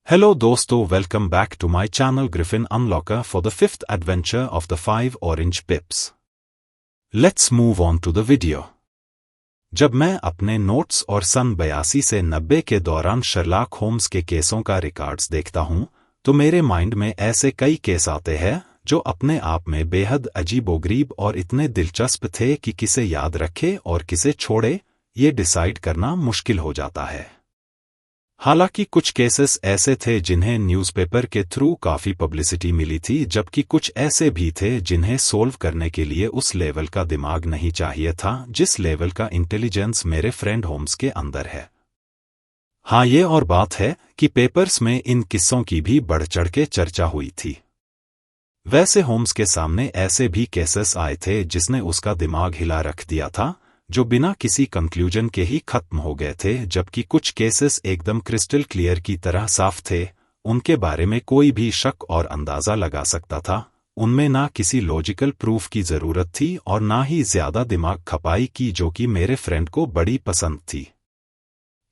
Hello दोस्तों, welcome back to my channel Griffin Unlocker for the fifth adventure of the 5 orange pips. Let's move on to the video. जब मैं अपने notes और सन 82 से 90 के दौरान शर्लॉक होम्स के केसों का रिकॉर्ड्स देखता हूं, तो मेरे माइंड में ऐसे कई केस आते हैं जो अपने आप में बेहद अजीबोगरीब और इतने दिलचस्प थे कि किसे याद रखे और किसे छोड़े, ये डिसाइड करना मुश्किल हो जाता है। हालांकि कुछ केसेस ऐसे थे जिन्हें न्यूज़पेपर के थ्रू काफ़ी पब्लिसिटी मिली थी, जबकि कुछ ऐसे भी थे जिन्हें सोल्व करने के लिए उस लेवल का दिमाग नहीं चाहिए था जिस लेवल का इंटेलिजेंस मेरे फ्रेंड होम्स के अंदर है। हाँ, ये और बात है कि पेपर्स में इन किस्सों की भी बढ़ चढ़ के चर्चा हुई थी। वैसे होम्स के सामने ऐसे भी केसेस आए थे जिसने उसका दिमाग हिला रख दिया था, जो बिना किसी कंक्लूजन के ही खत्म हो गए थे, जबकि कुछ केसेस एकदम क्रिस्टल क्लियर की तरह साफ थे। उनके बारे में कोई भी शक और अंदाजा लगा सकता था। उनमें ना किसी लॉजिकल प्रूफ की जरूरत थी और ना ही ज्यादा दिमाग खपाई की, जो कि मेरे फ्रेंड को बड़ी पसंद थी।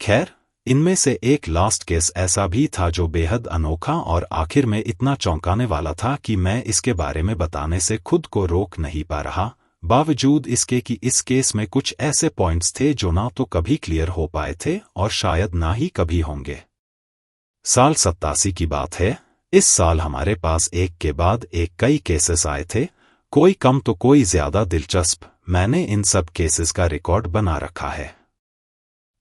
खैर, इनमें से एक लास्ट केस ऐसा भी था जो बेहद अनोखा और आखिर में इतना चौंकाने वाला था कि मैं इसके बारे में बताने से खुद को रोक नहीं पा रहा, बावजूद इसके कि इस केस में कुछ ऐसे पॉइंट्स थे जो ना तो कभी क्लियर हो पाए थे और शायद ना ही कभी होंगे। साल 87 की बात है। इस साल हमारे पास एक के बाद एक कई केसेस आए थे, कोई कम तो कोई ज्यादा दिलचस्प। मैंने इन सब केसेस का रिकॉर्ड बना रखा है।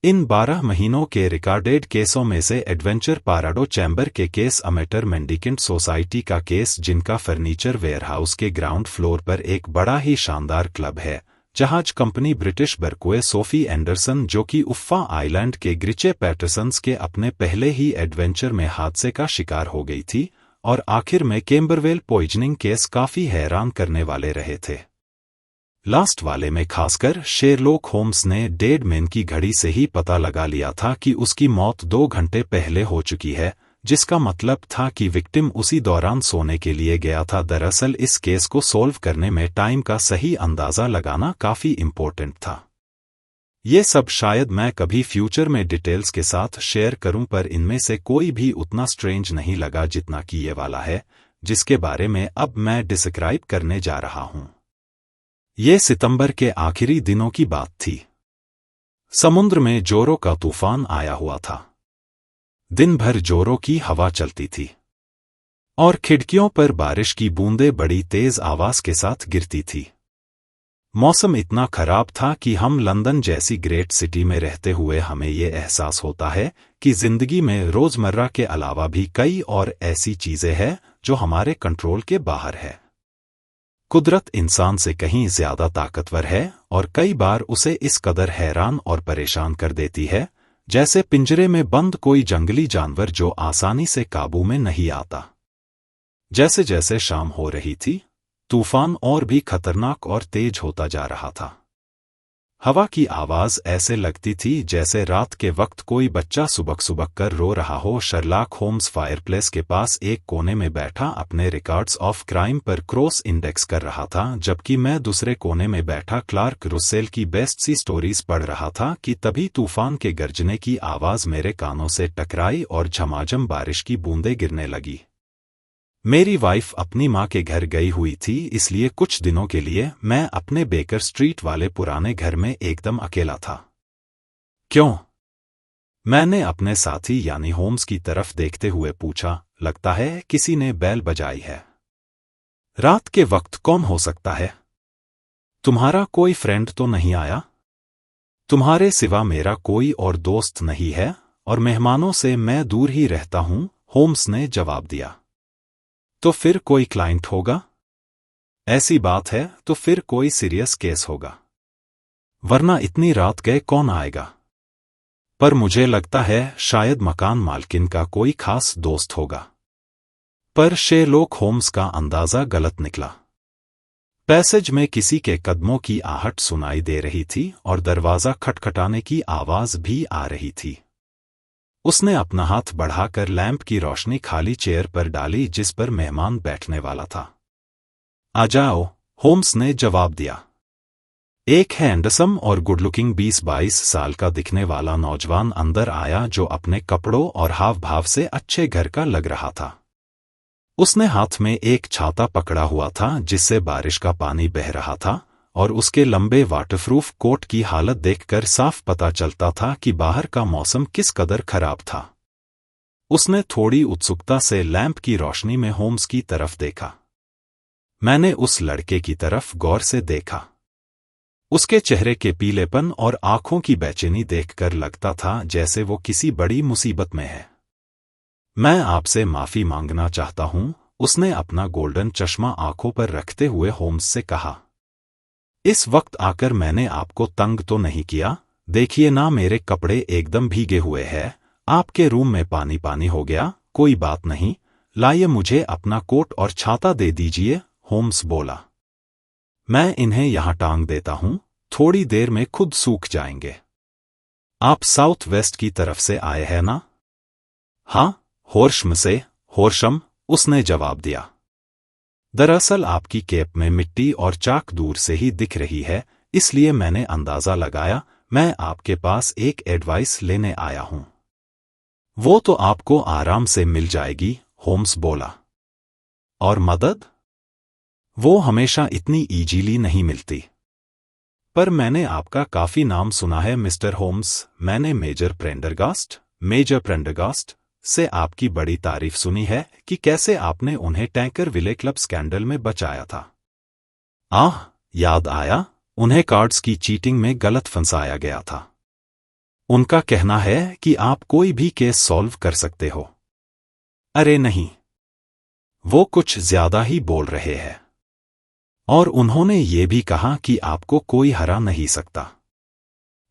इन 12 महीनों के रिकॉर्डेड केसों में से एडवेंचर पाराडो चैम्बर के केस, अमेटर मेंडिकेंट सोसाइटी का केस जिनका फर्नीचर वेयरहाउस के ग्राउंड फ्लोर पर एक बड़ा ही शानदार क्लब है, जहाज कंपनी ब्रिटिश बरकुए सोफी एंडरसन जो कि उफ्फा आइलैंड के ग्रिचे पैटरसन्स के अपने पहले ही एडवेंचर में हादसे का शिकार हो गई थी, और आखिर में कैम्बरवेल पॉइजनिंग केस काफी हैरान करने वाले रहे थे। लास्ट वाले में खासकर शेरलॉक होम्स ने डेड मैन की घड़ी से ही पता लगा लिया था कि उसकी मौत 2 घंटे पहले हो चुकी है, जिसका मतलब था कि विक्टिम उसी दौरान सोने के लिए गया था। दरअसल इस केस को सोल्व करने में टाइम का सही अंदाजा लगाना काफी इम्पोर्टेंट था। ये सब शायद मैं कभी फ्यूचर में डिटेल्स के साथ शेयर करूं, पर इनमें से कोई भी उतना स्ट्रेंज नहीं लगा जितना कि ये वाला है, जिसके बारे में अब मैं डिस्क्राइब करने जा रहा हूं। ये सितंबर के आखिरी दिनों की बात थी। समुद्र में जोरों का तूफान आया हुआ था। दिन भर जोरों की हवा चलती थी और खिड़कियों पर बारिश की बूंदें बड़ी तेज आवाज के साथ गिरती थी। मौसम इतना खराब था कि हम लंदन जैसी ग्रेट सिटी में रहते हुए हमें ये एहसास होता है कि जिंदगी में रोजमर्रा के अलावा भी कई और ऐसी चीजें हैं जो हमारे कंट्रोल के बाहर है। कुदरत इंसान से कहीं ज्यादा ताकतवर है और कई बार उसे इस कदर हैरान और परेशान कर देती है, जैसे पिंजरे में बंद कोई जंगली जानवर जो आसानी से काबू में नहीं आता। जैसे जैसे शाम हो रही थी, तूफान और भी खतरनाक और तेज होता जा रहा था। हवा की आवाज ऐसे लगती थी जैसे रात के वक्त कोई बच्चा सुबक सुबक कर रो रहा हो। शर्लॉक होम्स फायरप्लेस के पास एक कोने में बैठा अपने रिकॉर्ड्स ऑफ क्राइम पर क्रॉस इंडेक्स कर रहा था, जबकि मैं दूसरे कोने में बैठा क्लार्क रुसेल की बेस्ट सी स्टोरीज पढ़ रहा था कि तभी तूफान के गरजने की आवाज मेरे कानों से टकराई और झमाझम बारिश की बूंदें गिरने लगी। मेरी वाइफ अपनी माँ के घर गई हुई थी, इसलिए कुछ दिनों के लिए मैं अपने बेकर स्ट्रीट वाले पुराने घर में एकदम अकेला था। क्यों? मैंने अपने साथी यानी होम्स की तरफ देखते हुए पूछा। लगता है किसी ने बेल बजाई है। रात के वक्त कौन हो सकता है? तुम्हारा कोई फ्रेंड तो नहीं आया? तुम्हारे सिवा मेरा कोई और दोस्त नहीं है और मेहमानों से मैं दूर ही रहता हूं, होम्स ने जवाब दिया। तो फिर कोई क्लाइंट होगा? ऐसी बात है तो फिर कोई सीरियस केस होगा, वरना इतनी रात गए कौन आएगा? पर मुझे लगता है शायद मकान मालकिन का कोई खास दोस्त होगा। पर शेरलॉक होम्स का अंदाजा गलत निकला। पैसेज में किसी के कदमों की आहट सुनाई दे रही थी और दरवाजा खटखटाने की आवाज भी आ रही थी। उसने अपना हाथ बढ़ाकर लैंप की रोशनी खाली चेयर पर डाली जिस पर मेहमान बैठने वाला था। आ जाओ, होम्स ने जवाब दिया। एक हैंडसम और गुड लुकिंग 20-22 साल का दिखने वाला नौजवान अंदर आया जो अपने कपड़ों और हाव भाव से अच्छे घर का लग रहा था। उसने हाथ में एक छाता पकड़ा हुआ था जिससे बारिश का पानी बह रहा था, और उसके लंबे वाटरप्रूफ कोट की हालत देखकर साफ पता चलता था कि बाहर का मौसम किस कदर खराब था। उसने थोड़ी उत्सुकता से लैंप की रोशनी में होम्स की तरफ देखा। मैंने उस लड़के की तरफ गौर से देखा। उसके चेहरे के पीलेपन और आंखों की बेचैनी देखकर लगता था जैसे वो किसी बड़ी मुसीबत में है। मैं आपसे माफी मांगना चाहता हूं, उसने अपना गोल्डन चश्मा आंखों पर रखते हुए होम्स से कहा। इस वक्त आकर मैंने आपको तंग तो नहीं किया? देखिए ना, मेरे कपड़े एकदम भीगे हुए हैं, आपके रूम में पानी पानी हो गया। कोई बात नहीं, लाइए मुझे अपना कोट और छाता दे दीजिए, होम्स बोला। मैं इन्हें यहां टांग देता हूं, थोड़ी देर में खुद सूख जाएंगे। आप साउथ वेस्ट की तरफ से आए हैं ना? हाँ, होर्शम, उसने जवाब दिया। दरअसल आपकी कैप में मिट्टी और चाक दूर से ही दिख रही है, इसलिए मैंने अंदाजा लगाया। मैं आपके पास एक एडवाइस लेने आया हूं। वो तो आपको आराम से मिल जाएगी, होम्स बोला। और मदद? वो हमेशा इतनी इजीली नहीं मिलती। पर मैंने आपका काफी नाम सुना है मिस्टर होम्स। मैंने मेजर प्रेंडरगास्ट से आपकी बड़ी तारीफ सुनी है कि कैसे आपने उन्हें टैंकर विले क्लब स्कैंडल में बचाया था। याद आया, उन्हें कार्ड्स की चीटिंग में गलत फंसाया गया था। उनका कहना है कि आप कोई भी केस सॉल्व कर सकते हो। अरे नहीं, वो कुछ ज्यादा ही बोल रहे हैं। और उन्होंने ये भी कहा कि आपको कोई हरा नहीं सकता।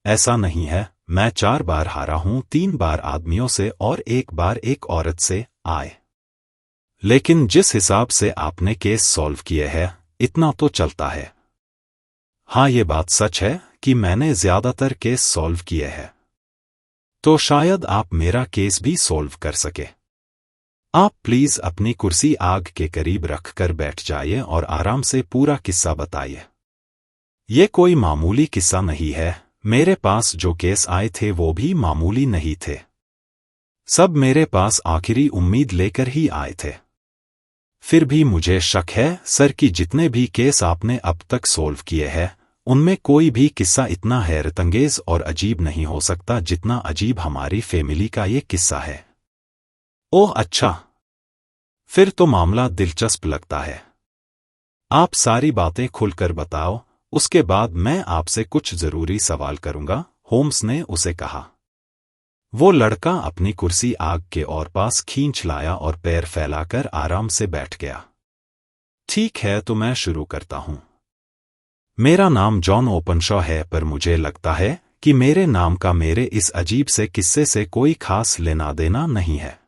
ऐसा नहीं है, मैं 4 बार हारा हूं, 3 बार आदमियों से और 1 बार एक औरत से। लेकिन जिस हिसाब से आपने केस सॉल्व किए हैं, इतना तो चलता है। हाँ, ये बात सच है कि मैंने ज्यादातर केस सॉल्व किए हैं। तो शायद आप मेरा केस भी सॉल्व कर सके। आप प्लीज अपनी कुर्सी आग के करीब रखकर बैठ जाइए और आराम से पूरा किस्सा बताइए। ये कोई मामूली किस्सा नहीं है। मेरे पास जो केस आए थे वो भी मामूली नहीं थे। सब मेरे पास आखिरी उम्मीद लेकर ही आए थे। फिर भी मुझे शक है सर कि जितने भी केस आपने अब तक सॉल्व किए हैं, उनमें कोई भी किस्सा इतना हैरतंगेज और अजीब नहीं हो सकता जितना अजीब हमारी फैमिली का ये किस्सा है। ओह अच्छा, फिर तो मामला दिलचस्प लगता है। आप सारी बातें खुलकर बताओ, उसके बाद मैं आपसे कुछ जरूरी सवाल करूंगा, होम्स ने उसे कहा। वो लड़का अपनी कुर्सी आग के और पास खींच लाया और पैर फैलाकर आराम से बैठ गया। ठीक है, तो मैं शुरू करता हूं। मेरा नाम जॉन ओपनशॉ है, पर मुझे लगता है कि मेरे नाम का मेरे इस अजीब से किस्से से कोई खास लेना देना नहीं है।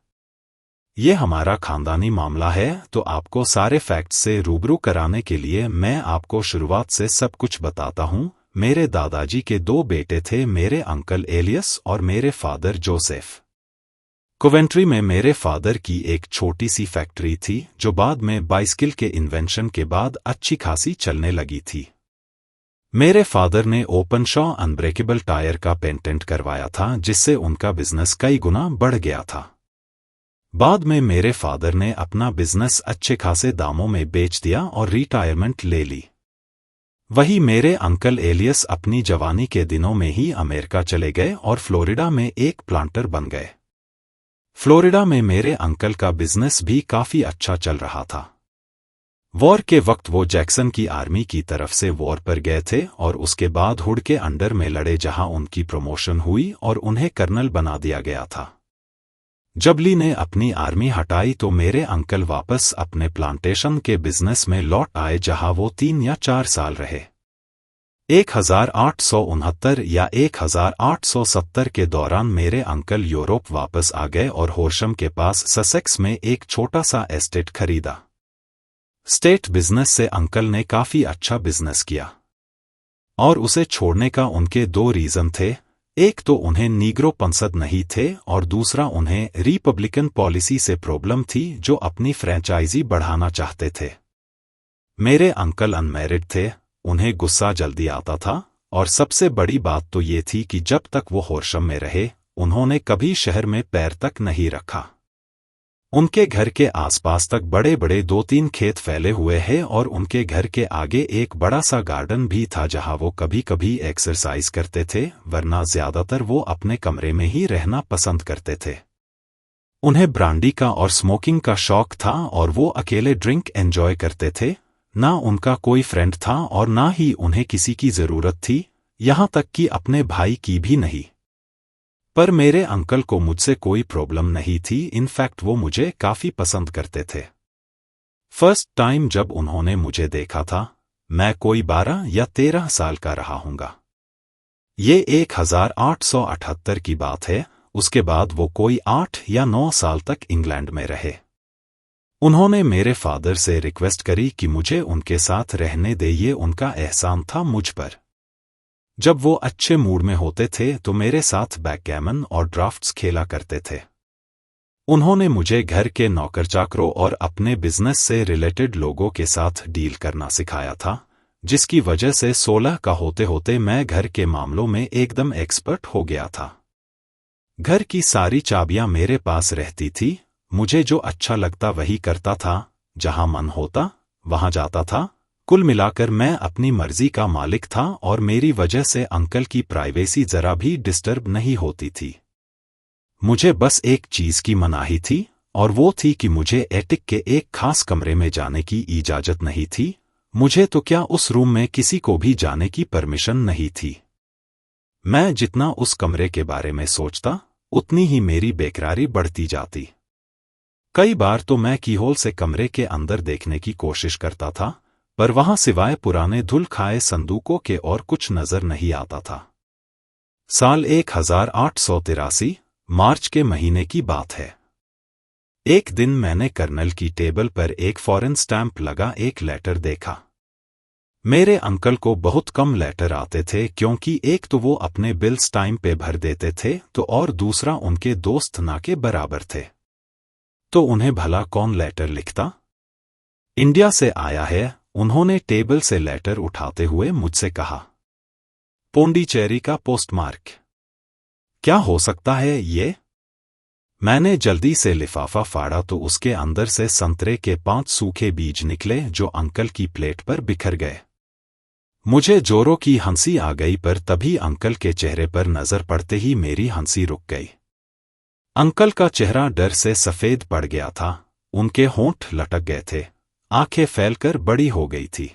ये हमारा खानदानी मामला है, तो आपको सारे फैक्ट्स से रूबरू कराने के लिए मैं आपको शुरुआत से सब कुछ बताता हूं। मेरे दादाजी के 2 बेटे थे, मेरे अंकल एलियस और मेरे फादर जोसेफ। कोवेंट्री में मेरे फादर की एक छोटी सी फैक्ट्री थी जो बाद में बाइसिकल के इन्वेंशन के बाद अच्छी खासी चलने लगी थी। मेरे फादर ने ओपनशॉ अनब्रेकेबल टायर का पेटेंट करवाया था, जिससे उनका बिजनेस कई गुना बढ़ गया था। बाद में मेरे फादर ने अपना बिजनेस अच्छे खासे दामों में बेच दिया और रिटायरमेंट ले ली। वही मेरे अंकल एलियस अपनी जवानी के दिनों में ही अमेरिका चले गए और फ्लोरिडा में एक प्लांटर बन गए। फ्लोरिडा में मेरे अंकल का बिजनेस भी काफी अच्छा चल रहा था। वॉर के वक्त वो जैक्सन की आर्मी की तरफ से वॉर पर गए थे और उसके बाद हुड के अंडर में लड़े, जहां उनकी प्रमोशन हुई और उन्हें कर्नल बना दिया गया था। जब ली ने अपनी आर्मी हटाई तो मेरे अंकल वापस अपने प्लांटेशन के बिजनेस में लौट आए, जहां वो 3 या 4 साल रहे। 1869 या 1870 के दौरान मेरे अंकल यूरोप वापस आ गए और होर्शम के पास ससेक्स में एक छोटा सा एस्टेट खरीदा। स्टेट बिजनेस से अंकल ने काफी अच्छा बिजनेस किया और उसे छोड़ने का उनके 2 रीजन थे। एक तो उन्हें नीग्रो पसंद नहीं थे और दूसरा उन्हें रिपब्लिकन पॉलिसी से प्रॉब्लम थी, जो अपनी फ्रेंचाइजी बढ़ाना चाहते थे। मेरे अंकल अनमैरिड थे उन्हें गुस्सा जल्दी आता था, और सबसे बड़ी बात तो ये थी कि जब तक वो होर्शम में रहे, उन्होंने कभी शहर में पैर तक नहीं रखा। उनके घर के आसपास तक बड़े बड़े 2-3 खेत फैले हुए हैं और उनके घर के आगे एक बड़ा सा गार्डन भी था जहां वो कभी कभी एक्सरसाइज करते थे, वरना ज्यादातर वो अपने कमरे में ही रहना पसंद करते थे। उन्हें ब्रांडी का और स्मोकिंग का शौक था और वो अकेले ड्रिंक एंजॉय करते थे। ना उनका कोई फ्रेंड था और ना ही उन्हें किसी की जरूरत थी, यहां तक कि अपने भाई की भी नहीं। पर मेरे अंकल को मुझसे कोई प्रॉब्लम नहीं थी, इनफैक्ट वो मुझे काफी पसंद करते थे। फर्स्ट टाइम जब उन्होंने मुझे देखा था, मैं कोई 12 या 13 साल का रहा हूंगा। ये 1878 की बात है। उसके बाद वो कोई 8 या 9 साल तक इंग्लैंड में रहे। उन्होंने मेरे फादर से रिक्वेस्ट करी कि मुझे उनके साथ रहने दे, ये उनका एहसान था मुझ पर। जब वो अच्छे मूड में होते थे तो मेरे साथ बैकगैमन और ड्राफ्ट्स खेला करते थे। उन्होंने मुझे घर के नौकर चाकरों और अपने बिजनेस से रिलेटेड लोगों के साथ डील करना सिखाया था, जिसकी वजह से 16 का होते होते मैं घर के मामलों में एकदम एक्सपर्ट हो गया था। घर की सारी चाबियां मेरे पास रहती थी, मुझे जो अच्छा लगता वही करता था, जहां मन होता वहां जाता था। कुल मिलाकर मैं अपनी मर्जी का मालिक था और मेरी वजह से अंकल की प्राइवेसी जरा भी डिस्टर्ब नहीं होती थी। मुझे बस एक चीज की मनाही थी और वो थी कि मुझे एटिक के एक खास कमरे में जाने की इजाजत नहीं थी। मुझे तो क्या, उस रूम में किसी को भी जाने की परमिशन नहीं थी। मैं जितना उस कमरे के बारे में सोचता, उतनी ही मेरी बेकरारी बढ़ती जाती। कई बार तो मैं कीहोल से कमरे के अंदर देखने की कोशिश करता था, पर वहां सिवाय पुराने धुल खाए संदूकों के और कुछ नजर नहीं आता था। साल 1883 मार्च के महीने की बात है। एक दिन मैंने कर्नल की टेबल पर एक फॉरेन स्टैंप लगा एक लेटर देखा। मेरे अंकल को बहुत कम लेटर आते थे, क्योंकि एक तो वो अपने बिल्स टाइम पे भर देते थे, तो और दूसरा उनके दोस्त ना के बराबर थे। तो उन्हें भला कौन लेटर लिखता? इंडिया से आया है, उन्होंने टेबल से लेटर उठाते हुए मुझसे कहा। पोंडीचेरी का पोस्टमार्क। क्या हो सकता है ये? मैंने जल्दी से लिफाफा फाड़ा तो उसके अंदर से संतरे के 5 सूखे बीज निकले जो अंकल की प्लेट पर बिखर गए। मुझे जोरों की हंसी आ गई, पर तभी अंकल के चेहरे पर नजर पड़ते ही मेरी हंसी रुक गई। अंकल का चेहरा डर से सफेद पड़ गया था, उनके होंठ लटक गए थे, आंखें फैलकर बड़ी हो गई थी।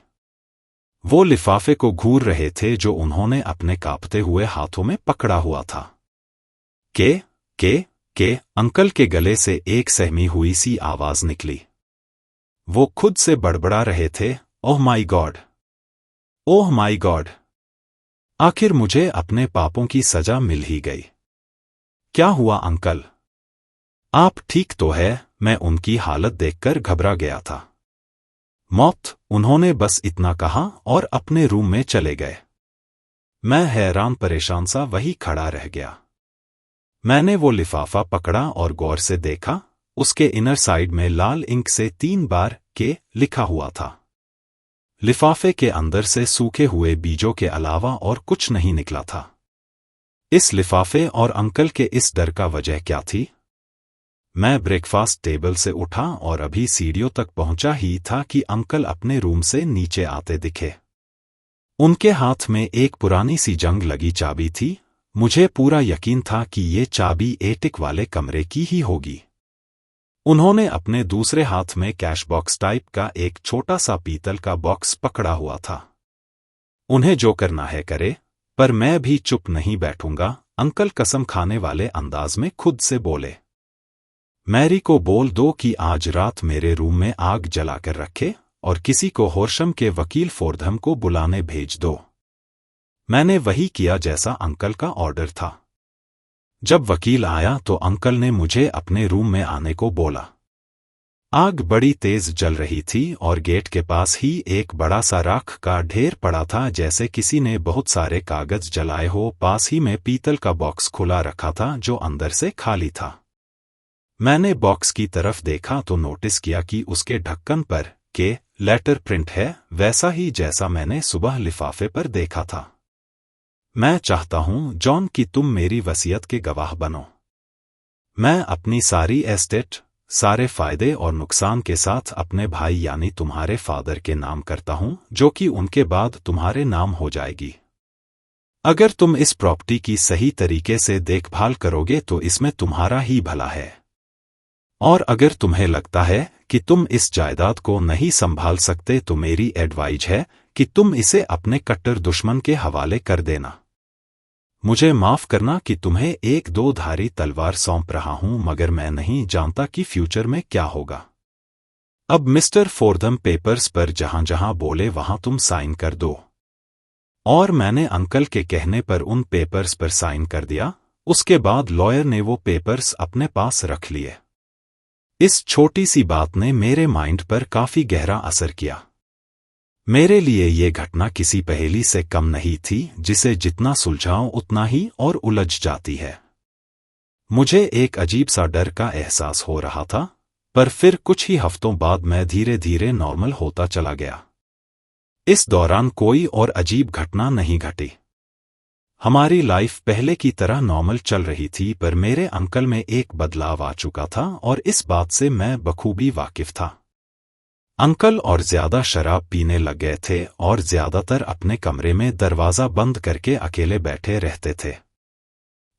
वो लिफाफे को घूर रहे थे जो उन्होंने अपने कांपते हुए हाथों में पकड़ा हुआ था। के अंकल के गले से एक सहमी हुई सी आवाज निकली। वो खुद से बड़बड़ा रहे थे, oh my God, oh my God. आखिर मुझे अपने पापों की सजा मिल ही गई। क्या हुआ अंकल? आप ठीक तो है? मैं उनकी हालत देखकर घबरा गया था। मौत, उन्होंने बस इतना कहा और अपने रूम में चले गए। मैं हैरान परेशान सा वही खड़ा रह गया। मैंने वो लिफाफा पकड़ा और गौर से देखा, उसके इनर साइड में लाल इंक से 3 बार के लिखा हुआ था। लिफाफे के अंदर से सूखे हुए बीजों के अलावा और कुछ नहीं निकला था। इस लिफाफे और अंकल के इस डर का वजह क्या थी? मैं ब्रेकफास्ट टेबल से उठा और अभी सीढ़ियों तक पहुंचा ही था कि अंकल अपने रूम से नीचे आते दिखे। उनके हाथ में एक पुरानी सी जंग लगी चाबी थी। मुझे पूरा यकीन था कि ये चाबी एटिक वाले कमरे की ही होगी। उन्होंने अपने दूसरे हाथ में कैश बॉक्स टाइप का एक छोटा सा पीतल का बॉक्स पकड़ा हुआ था। उन्हें जो करना है करे, पर मैं भी चुप नहीं बैठूंगा, अंकल कसम खाने वाले अंदाज में खुद से बोले। मैरी को बोल दो कि आज रात मेरे रूम में आग जलाकर रखे और किसी को होर्शम के वकील फोर्धम को बुलाने भेज दो। मैंने वही किया जैसा अंकल का ऑर्डर था। जब वकील आया तो अंकल ने मुझे अपने रूम में आने को बोला। आग बड़ी तेज जल रही थी और गेट के पास ही एक बड़ा सा राख का ढेर पड़ा था, जैसे किसी ने बहुत सारे कागज जलाए हो। पास ही में पीतल का बॉक्स खुला रखा था जो अंदर से खाली था। मैंने बॉक्स की तरफ देखा तो नोटिस किया कि उसके ढक्कन पर के लेटर प्रिंट है, वैसा ही जैसा मैंने सुबह लिफाफे पर देखा था। मैं चाहता हूं जॉन कि तुम मेरी वसीयत के गवाह बनो। मैं अपनी सारी एस्टेट, सारे फायदे और नुकसान के साथ अपने भाई यानी तुम्हारे फादर के नाम करता हूं, जो कि उनके बाद तुम्हारे नाम हो जाएगी। अगर तुम इस प्रॉपर्टी की सही तरीके से देखभाल करोगे तो इसमें तुम्हारा ही भला है। और अगर तुम्हें लगता है कि तुम इस जायदाद को नहीं संभाल सकते तो मेरी एडवाइज है कि तुम इसे अपने कट्टर दुश्मन के हवाले कर देना। मुझे माफ करना कि तुम्हें एक दो धारी तलवार सौंप रहा हूं, मगर मैं नहीं जानता कि फ्यूचर में क्या होगा। अब मिस्टर फोर्डम पेपर्स पर जहां जहां बोले वहां तुम साइन कर दो। और मैंने अंकल के कहने पर उन पेपर्स पर साइन कर दिया। उसके बाद लॉयर ने वो पेपर्स अपने पास रख लिए। इस छोटी सी बात ने मेरे माइंड पर काफी गहरा असर किया। मेरे लिए ये घटना किसी पहेली से कम नहीं थी, जिसे जितना सुलझाओ उतना ही और उलझ जाती है। मुझे एक अजीब सा डर का एहसास हो रहा था, पर फिर कुछ ही हफ्तों बाद मैं धीरे धीरे नॉर्मल होता चला गया। इस दौरान कोई और अजीब घटना नहीं घटी। हमारी लाइफ पहले की तरह नॉर्मल चल रही थी, पर मेरे अंकल में एक बदलाव आ चुका था और इस बात से मैं बखूबी वाकिफ था। अंकल और ज्यादा शराब पीने लग गए थे और ज्यादातर अपने कमरे में दरवाजा बंद करके अकेले बैठे रहते थे।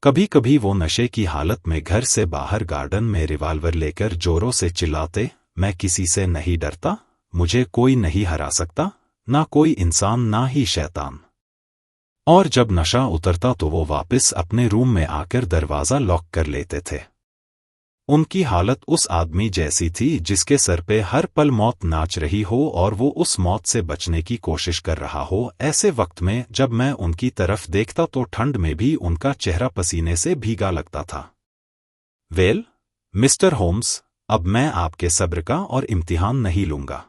कभी कभी वो नशे की हालत में घर से बाहर गार्डन में रिवाल्वर लेकर जोरों से चिल्लाते, मैं किसी से नहीं डरता, मुझे कोई नहीं हरा सकता, ना कोई इंसान ना ही शैतान। और जब नशा उतरता तो वो वापस अपने रूम में आकर दरवाजा लॉक कर लेते थे। उनकी हालत उस आदमी जैसी थी जिसके सर पे हर पल मौत नाच रही हो और वो उस मौत से बचने की कोशिश कर रहा हो। ऐसे वक्त में जब मैं उनकी तरफ देखता तो ठंड में भी उनका चेहरा पसीने से भीगा लगता था। वेल, मिस्टर होम्स, अब मैं आपके सब्र का और इम्तिहान नहीं लूंगा।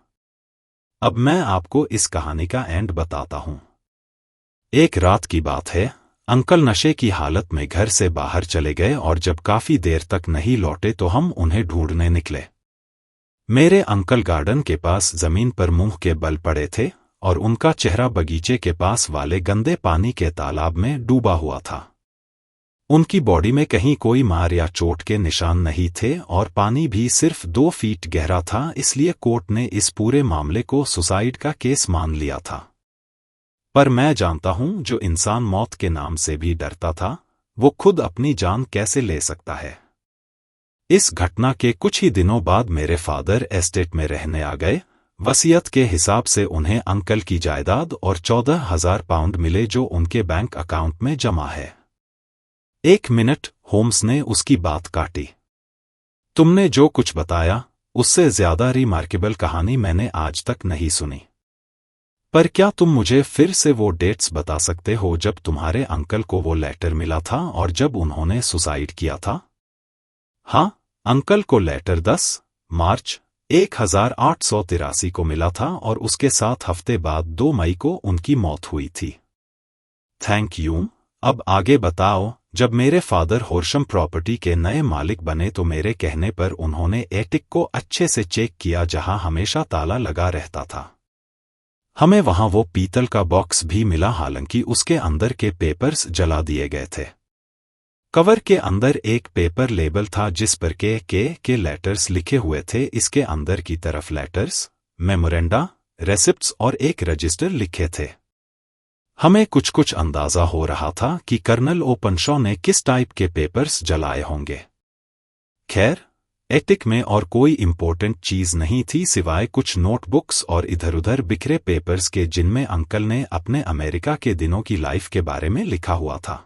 अब मैं आपको इस कहानी का एंड बताता हूं। एक रात की बात है, अंकल नशे की हालत में घर से बाहर चले गए और जब काफी देर तक नहीं लौटे तो हम उन्हें ढूंढने निकले। मेरे अंकल गार्डन के पास जमीन पर मुंह के बल पड़े थे और उनका चेहरा बगीचे के पास वाले गंदे पानी के तालाब में डूबा हुआ था। उनकी बॉडी में कहीं कोई मार या चोट के निशान नहीं थे और पानी भी सिर्फ 2 फीट गहरा था, इसलिए कोर्ट ने इस पूरे मामले को सुसाइड का केस मान लिया था। पर मैं जानता हूं, जो इंसान मौत के नाम से भी डरता था, वो खुद अपनी जान कैसे ले सकता है। इस घटना के कुछ ही दिनों बाद मेरे फादर एस्टेट में रहने आ गए। वसीयत के हिसाब से उन्हें अंकल की जायदाद और 14,000 पाउंड मिले जो उनके बैंक अकाउंट में जमा है। 1 मिनट, होम्स ने उसकी बात काटी। तुमने जो कुछ बताया उससे ज्यादा रिमार्केबल कहानी मैंने आज तक नहीं सुनी। पर क्या तुम मुझे फिर से वो डेट्स बता सकते हो जब तुम्हारे अंकल को वो लेटर मिला था और जब उन्होंने सुसाइड किया था? हाँ, अंकल को लेटर 10 मार्च 1883 को मिला था और उसके 7 हफ्ते बाद 2 मई को उनकी मौत हुई थी। Thank you. अब आगे बताओ। जब मेरे फादर होर्शम प्रॉपर्टी के नए मालिक बने तो मेरे कहने पर उन्होंने एटिक को अच्छे से चेक किया, जहां हमेशा ताला लगा रहता था। हमें वहां वो पीतल का बॉक्स भी मिला, हालांकि उसके अंदर के पेपर्स जला दिए गए थे। कवर के अंदर एक पेपर लेबल था जिस पर के लेटर्स लिखे हुए थे। इसके अंदर की तरफ लेटर्स, मेमोरेंडा, रेसिप्ट्स और एक रजिस्टर लिखे थे। हमें कुछ कुछ अंदाजा हो रहा था कि कर्नल ओपनशॉ ने किस टाइप के पेपर्स जलाए होंगे। खैर, एटिक में और कोई इंपॉर्टेंट चीज नहीं थी सिवाय कुछ नोटबुक्स और इधर-उधर बिखरे पेपर्स के, जिनमें अंकल ने अपने अमेरिका के दिनों की लाइफ के बारे में लिखा हुआ था।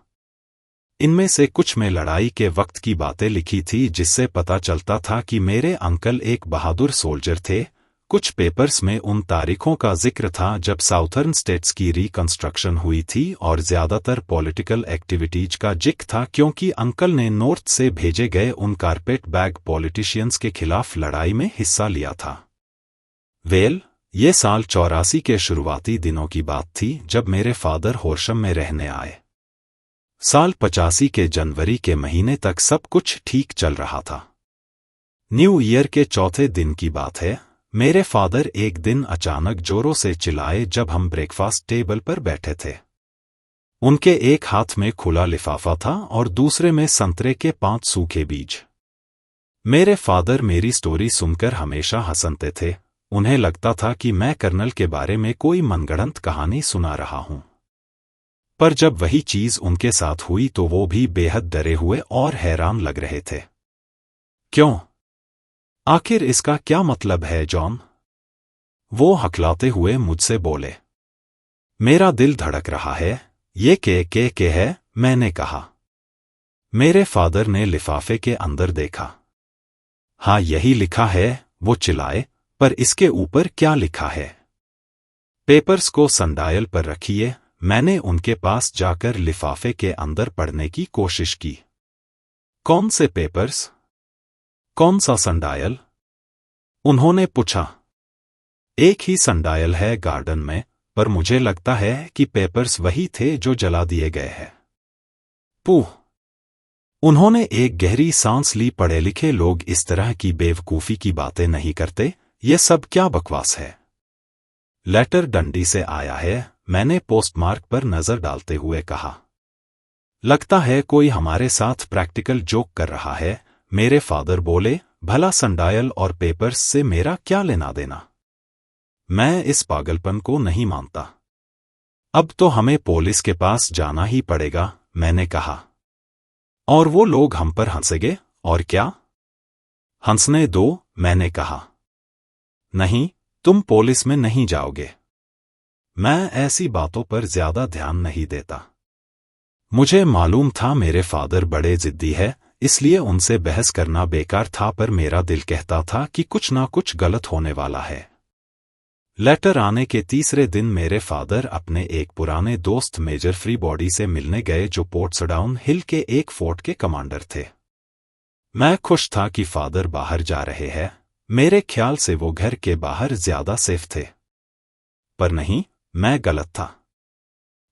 इनमें से कुछ में लड़ाई के वक्त की बातें लिखी थी, जिससे पता चलता था कि मेरे अंकल एक बहादुर सोल्जर थे। कुछ पेपर्स में उन तारीखों का जिक्र था जब साउथर्न स्टेट्स की रिकंस्ट्रक्शन हुई थी और ज्यादातर पॉलिटिकल एक्टिविटीज का जिक्र था, क्योंकि अंकल ने नॉर्थ से भेजे गए उन कारपेट बैग पॉलिटिशियंस के खिलाफ लड़ाई में हिस्सा लिया था। वेल, ये साल 84 के शुरुआती दिनों की बात थी जब मेरे फादर होर्शम में रहने आए। साल 85 के जनवरी के महीने तक सब कुछ ठीक चल रहा था। न्यू ईयर के चौथे दिन की बात है। मेरे फादर एक दिन अचानक जोरों से चिल्लाए जब हम ब्रेकफास्ट टेबल पर बैठे थे। उनके एक हाथ में खुला लिफाफा था और दूसरे में संतरे के 5 सूखे बीज। मेरे फादर मेरी स्टोरी सुनकर हमेशा हंसते थे। उन्हें लगता था कि मैं कर्नल के बारे में कोई मनगढ़ंत कहानी सुना रहा हूं। पर जब वही चीज उनके साथ हुई तो वो भी बेहद डरे हुए और हैरान लग रहे थे। क्यों? आखिर इसका क्या मतलब है, जॉन? वो हकलाते हुए मुझसे बोले। मेरा दिल धड़क रहा है। ये के है, मैंने कहा। मेरे फादर ने लिफाफे के अंदर देखा। हाँ, यही लिखा है, वो चिल्लाए। पर इसके ऊपर क्या लिखा है? पेपर्स को सनडायल पर रखिए। मैंने उनके पास जाकर लिफाफे के अंदर पढ़ने की कोशिश की। कौन से पेपर्स? कौन सा सनडायल? उन्होंने पूछा। एक ही सनडायल है गार्डन में, पर मुझे लगता है कि पेपर्स वही थे जो जला दिए गए हैं। पूह! उन्होंने एक गहरी सांस ली। पढ़े लिखे लोग इस तरह की बेवकूफी की बातें नहीं करते। ये सब क्या बकवास है? लेटर डंडी से आया है, मैंने पोस्टमार्क पर नजर डालते हुए कहा। लगता है कोई हमारे साथ प्रैक्टिकल जोक कर रहा है, मेरे फादर बोले। भला सनडायल और पेपर्स से मेरा क्या लेना देना? मैं इस पागलपन को नहीं मानता। अब तो हमें पुलिस के पास जाना ही पड़ेगा, मैंने कहा। और वो लोग हम पर हंसेंगे, और क्या? हंसने दो, मैंने कहा। नहीं, तुम पुलिस में नहीं जाओगे। मैं ऐसी बातों पर ज्यादा ध्यान नहीं देता। मुझे मालूम था मेरे फादर बड़े जिद्दी है, इसलिए उनसे बहस करना बेकार था, पर मेरा दिल कहता था कि कुछ ना कुछ गलत होने वाला है। लेटर आने के तीसरे दिन मेरे फादर अपने एक पुराने दोस्त मेजर फ्रीबॉडी से मिलने गए जो पोर्ट्सडाउन हिल के एक फोर्ट के कमांडर थे। मैं खुश था कि फादर बाहर जा रहे हैं। मेरे ख्याल से वो घर के बाहर ज्यादा सेफ थे। पर नहीं, मैं गलत था।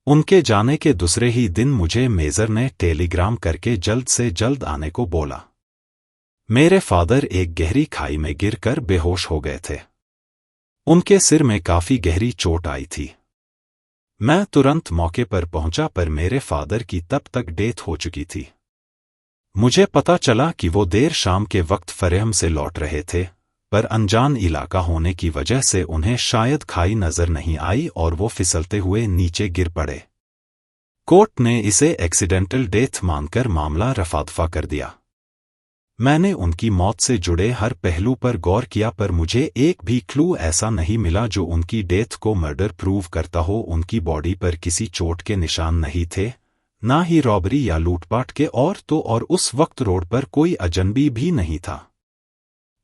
उनके जाने के दूसरे ही दिन मुझे मेजर ने टेलीग्राम करके जल्द से जल्द आने को बोला। मेरे फादर एक गहरी खाई में गिरकर बेहोश हो गए थे। उनके सिर में काफी गहरी चोट आई थी। मैं तुरंत मौके पर पहुंचा, पर मेरे फादर की तब तक डेथ हो चुकी थी। मुझे पता चला कि वो देर शाम के वक्त फरेहम से लौट रहे थे, पर अनजान इलाका होने की वजह से उन्हें शायद खाई नजर नहीं आई और वो फिसलते हुए नीचे गिर पड़े। कोर्ट ने इसे एक्सीडेंटल डेथ मानकर मामला रफा-दफा कर दिया। मैंने उनकी मौत से जुड़े हर पहलू पर गौर किया, पर मुझे एक भी क्लू ऐसा नहीं मिला जो उनकी डेथ को मर्डर प्रूव करता हो। उनकी बॉडी पर किसी चोट के निशान नहीं थे, ना ही रॉबरी या लूटपाट के, और उस वक्त रोड पर कोई अजनबी भी नहीं था।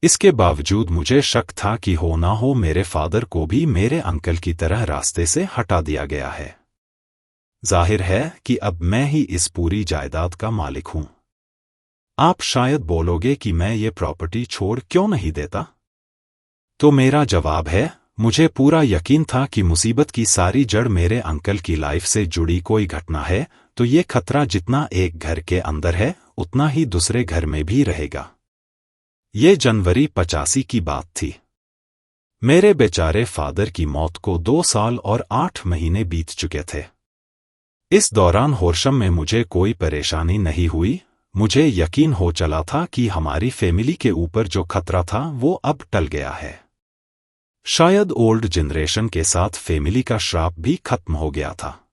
इसके बावजूद मुझे शक था कि हो ना हो मेरे फादर को भी मेरे अंकल की तरह रास्ते से हटा दिया गया है। जाहिर है कि अब मैं ही इस पूरी जायदाद का मालिक हूं। आप शायद बोलोगे कि मैं ये प्रॉपर्टी छोड़ क्यों नहीं देता? तो मेरा जवाब है, मुझे पूरा यकीन था कि मुसीबत की सारी जड़ मेरे अंकल की लाइफ से जुड़ी कोई घटना है, तो ये खतरा जितना एक घर के अंदर है उतना ही दूसरे घर में भी रहेगा। ये जनवरी 85 की बात थी। मेरे बेचारे फादर की मौत को 2 साल और 8 महीने बीत चुके थे। इस दौरान होर्शम में मुझे कोई परेशानी नहीं हुई। मुझे यकीन हो चला था कि हमारी फैमिली के ऊपर जो खतरा था वो अब टल गया है। शायद ओल्ड जनरेशन के साथ फैमिली का श्राप भी खत्म हो गया था।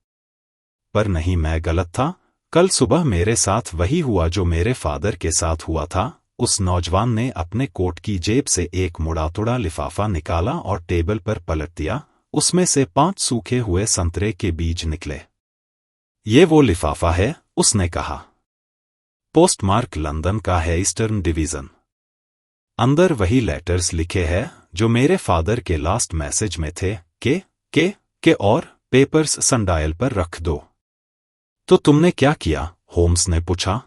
पर नहीं, मैं गलत था। कल सुबह मेरे साथ वही हुआ जो मेरे फादर के साथ हुआ था। उस नौजवान ने अपने कोट की जेब से एक मुड़ा-तुड़ा लिफाफा निकाला और टेबल पर पलट दिया। उसमें से 5 सूखे हुए संतरे के बीज निकले। ये वो लिफाफा है, उसने कहा। पोस्टमार्क लंदन का है, ईस्टर्न डिवीजन। अंदर वही लेटर्स लिखे हैं जो मेरे फादर के लास्ट मैसेज में थे, के और पेपर्स सनडायल पर रख दो। तो तुमने क्या किया? होम्स ने पूछा।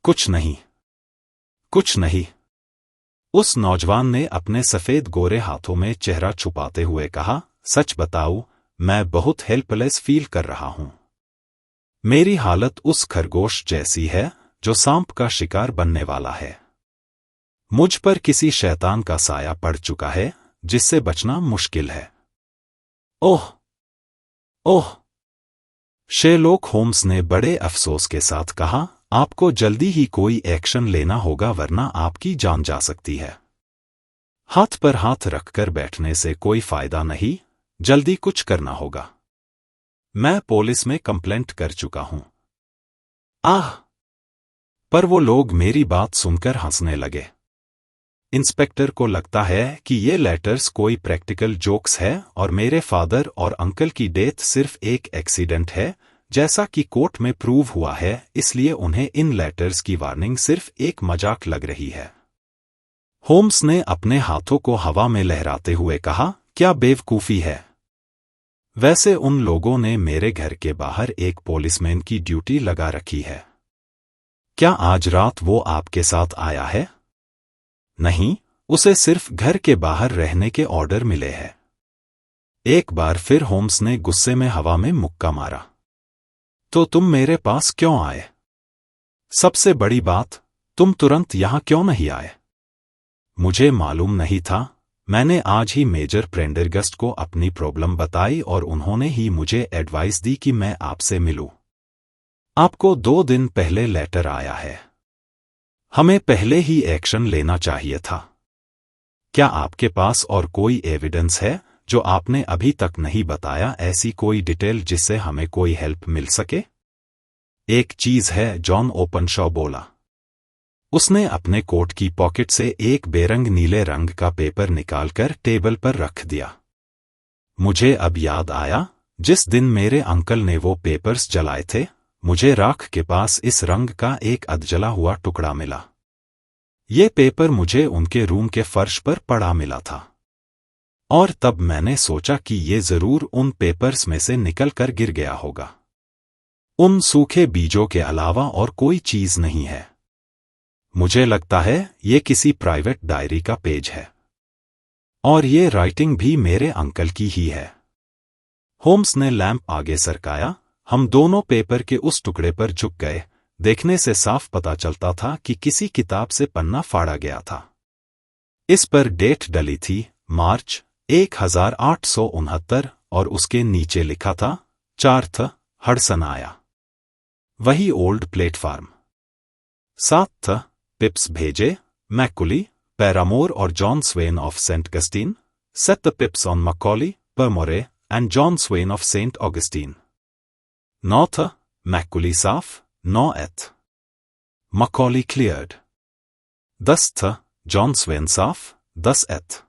कुछ नहीं। कुछ नहीं। उस नौजवान ने अपने सफेद गोरे हाथों में चेहरा छुपाते हुए कहा, सच बताऊं, मैं बहुत हेल्पलेस फील कर रहा हूं। मेरी हालत उस खरगोश जैसी है जो सांप का शिकार बनने वाला है। मुझ पर किसी शैतान का साया पड़ चुका है जिससे बचना मुश्किल है। ओह ओह, शेरलॉक होम्स ने बड़े अफसोस के साथ कहा, आपको जल्दी ही कोई एक्शन लेना होगा वरना आपकी जान जा सकती है। हाथ पर हाथ रखकर बैठने से कोई फायदा नहीं, जल्दी कुछ करना होगा। मैं पुलिस में कंप्लेंट कर चुका हूं। आह! पर वो लोग मेरी बात सुनकर हंसने लगे। इंस्पेक्टर को लगता है कि ये लेटर्स कोई प्रैक्टिकल जोक्स है और मेरे फादर और अंकल की डेथ सिर्फ एक एक्सीडेंट है, जैसा कि कोर्ट में प्रूव हुआ है, इसलिए उन्हें इन लेटर्स की वार्निंग सिर्फ एक मजाक लग रही है। होम्स ने अपने हाथों को हवा में लहराते हुए कहा, क्या बेवकूफी है। वैसे उन लोगों ने मेरे घर के बाहर एक पुलिसमैन की ड्यूटी लगा रखी है। क्या आज रात वो आपके साथ आया है? नहीं, उसे सिर्फ घर के बाहर रहने के ऑर्डर मिले हैं। एक बार फिर होम्स ने गुस्से में हवा में मुक्का मारा। तो तुम मेरे पास क्यों आए? सबसे बड़ी बात, तुम तुरंत यहां क्यों नहीं आए? मुझे मालूम नहीं था। मैंने आज ही मेजर प्रेंडरगस्ट को अपनी प्रॉब्लम बताई और उन्होंने ही मुझे एडवाइस दी कि मैं आपसे मिलूं। आपको 2 दिन पहले लेटर आया है। हमें पहले ही एक्शन लेना चाहिए था। क्या आपके पास और कोई एविडेंस है जो आपने अभी तक नहीं बताया, ऐसी कोई डिटेल जिससे हमें कोई हेल्प मिल सके? एक चीज है, जॉन ओपनशॉ बोला। उसने अपने कोट की पॉकेट से एक बेरंग नीले रंग का पेपर निकालकर टेबल पर रख दिया। मुझे अब याद आया, जिस दिन मेरे अंकल ने वो पेपर्स जलाए थे, मुझे राख के पास इस रंग का एक अधजला हुआ टुकड़ा मिला। ये पेपर मुझे उनके रूम के फर्श पर पड़ा मिला था। और तब मैंने सोचा कि ये जरूर उन पेपर्स में से निकलकर गिर गया होगा। उन सूखे बीजों के अलावा और कोई चीज नहीं है। मुझे लगता है ये किसी प्राइवेट डायरी का पेज है। और ये राइटिंग भी मेरे अंकल की ही है। होम्स ने लैंप आगे सरकाया। हम दोनों पेपर के उस टुकड़े पर झुक गए। देखने से साफ पता चलता था कि किसी किताब से पन्ना फाड़ा गया था। इस पर डेट डली थी, मार्च 1869, और उसके नीचे लिखा था, 4th हडसन आया। वही ओल्ड प्लेटफार्म। 7th पिप्स भेजे, मैकुली, पैरामोर और John Swain of Saint Augustine, set the pips on Macaulay, Permore, and John Swain of St. Augustine. 9th Macaulay साफ, 9th Macaulay cleared. 10th John Swain साफ, 10th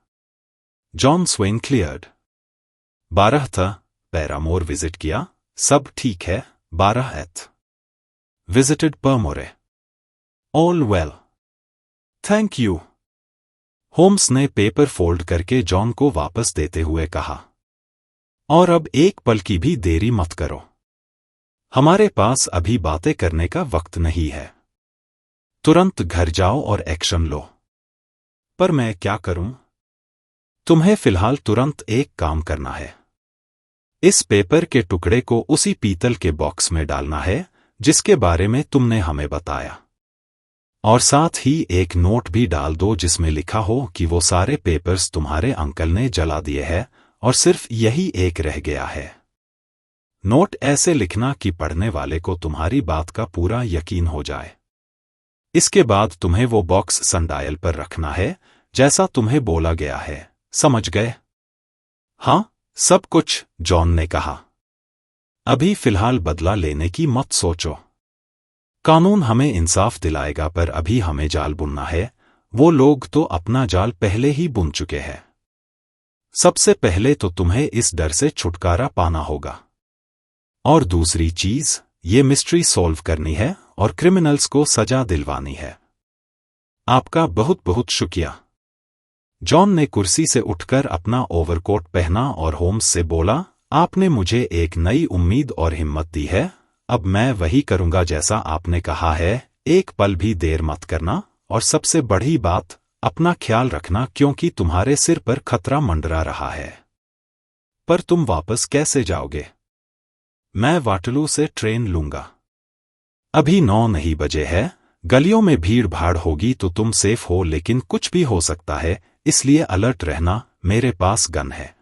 John Swain cleared. 12th paramour visit किया, सब ठीक है, 12th visited Permore. All well. Thank you. Holmes ने paper fold करके John को वापस देते हुए कहा, और अब एक पल की भी देरी मत करो। हमारे पास अभी बातें करने का वक्त नहीं है। तुरंत घर जाओ और एक्शन लो। पर मैं क्या करूं? तुम्हें फिलहाल तुरंत एक काम करना है। इस पेपर के टुकड़े को उसी पीतल के बॉक्स में डालना है जिसके बारे में तुमने हमें बताया। और साथ ही एक नोट भी डाल दो जिसमें लिखा हो कि वो सारे पेपर्स तुम्हारे अंकल ने जला दिए हैं और सिर्फ यही एक रह गया है। नोट ऐसे लिखना कि पढ़ने वाले को तुम्हारी बात का पूरा यकीन हो जाए। इसके बाद तुम्हें वो बॉक्स सनडायल पर रखना है जैसा तुम्हें बोला गया है, समझ गए? हाँ, सब कुछ, जॉन ने कहा। अभी फिलहाल बदला लेने की मत सोचो। कानून हमें इंसाफ दिलाएगा, पर अभी हमें जाल बुनना है। वो लोग तो अपना जाल पहले ही बुन चुके हैं। सबसे पहले तो तुम्हें इस डर से छुटकारा पाना होगा। और दूसरी चीज, ये मिस्ट्री सॉल्व करनी है और क्रिमिनल्स को सजा दिलवानी है। आपका बहुत बहुत शुक्रिया। जॉन ने कुर्सी से उठकर अपना ओवरकोट पहना और होम्स से बोला, आपने मुझे एक नई उम्मीद और हिम्मत दी है। अब मैं वही करूंगा जैसा आपने कहा है। एक पल भी देर मत करना, और सबसे बड़ी बात, अपना ख्याल रखना क्योंकि तुम्हारे सिर पर खतरा मंडरा रहा है। पर तुम वापस कैसे जाओगे? मैं वाटरलू से ट्रेन लूंगा। अभी 9 नहीं बजे है, गलियों में भीड़ भाड़ होगी तो तुम सेफ हो, लेकिन कुछ भी हो सकता है, इसलिए अलर्ट रहना। मेरे पास गन है।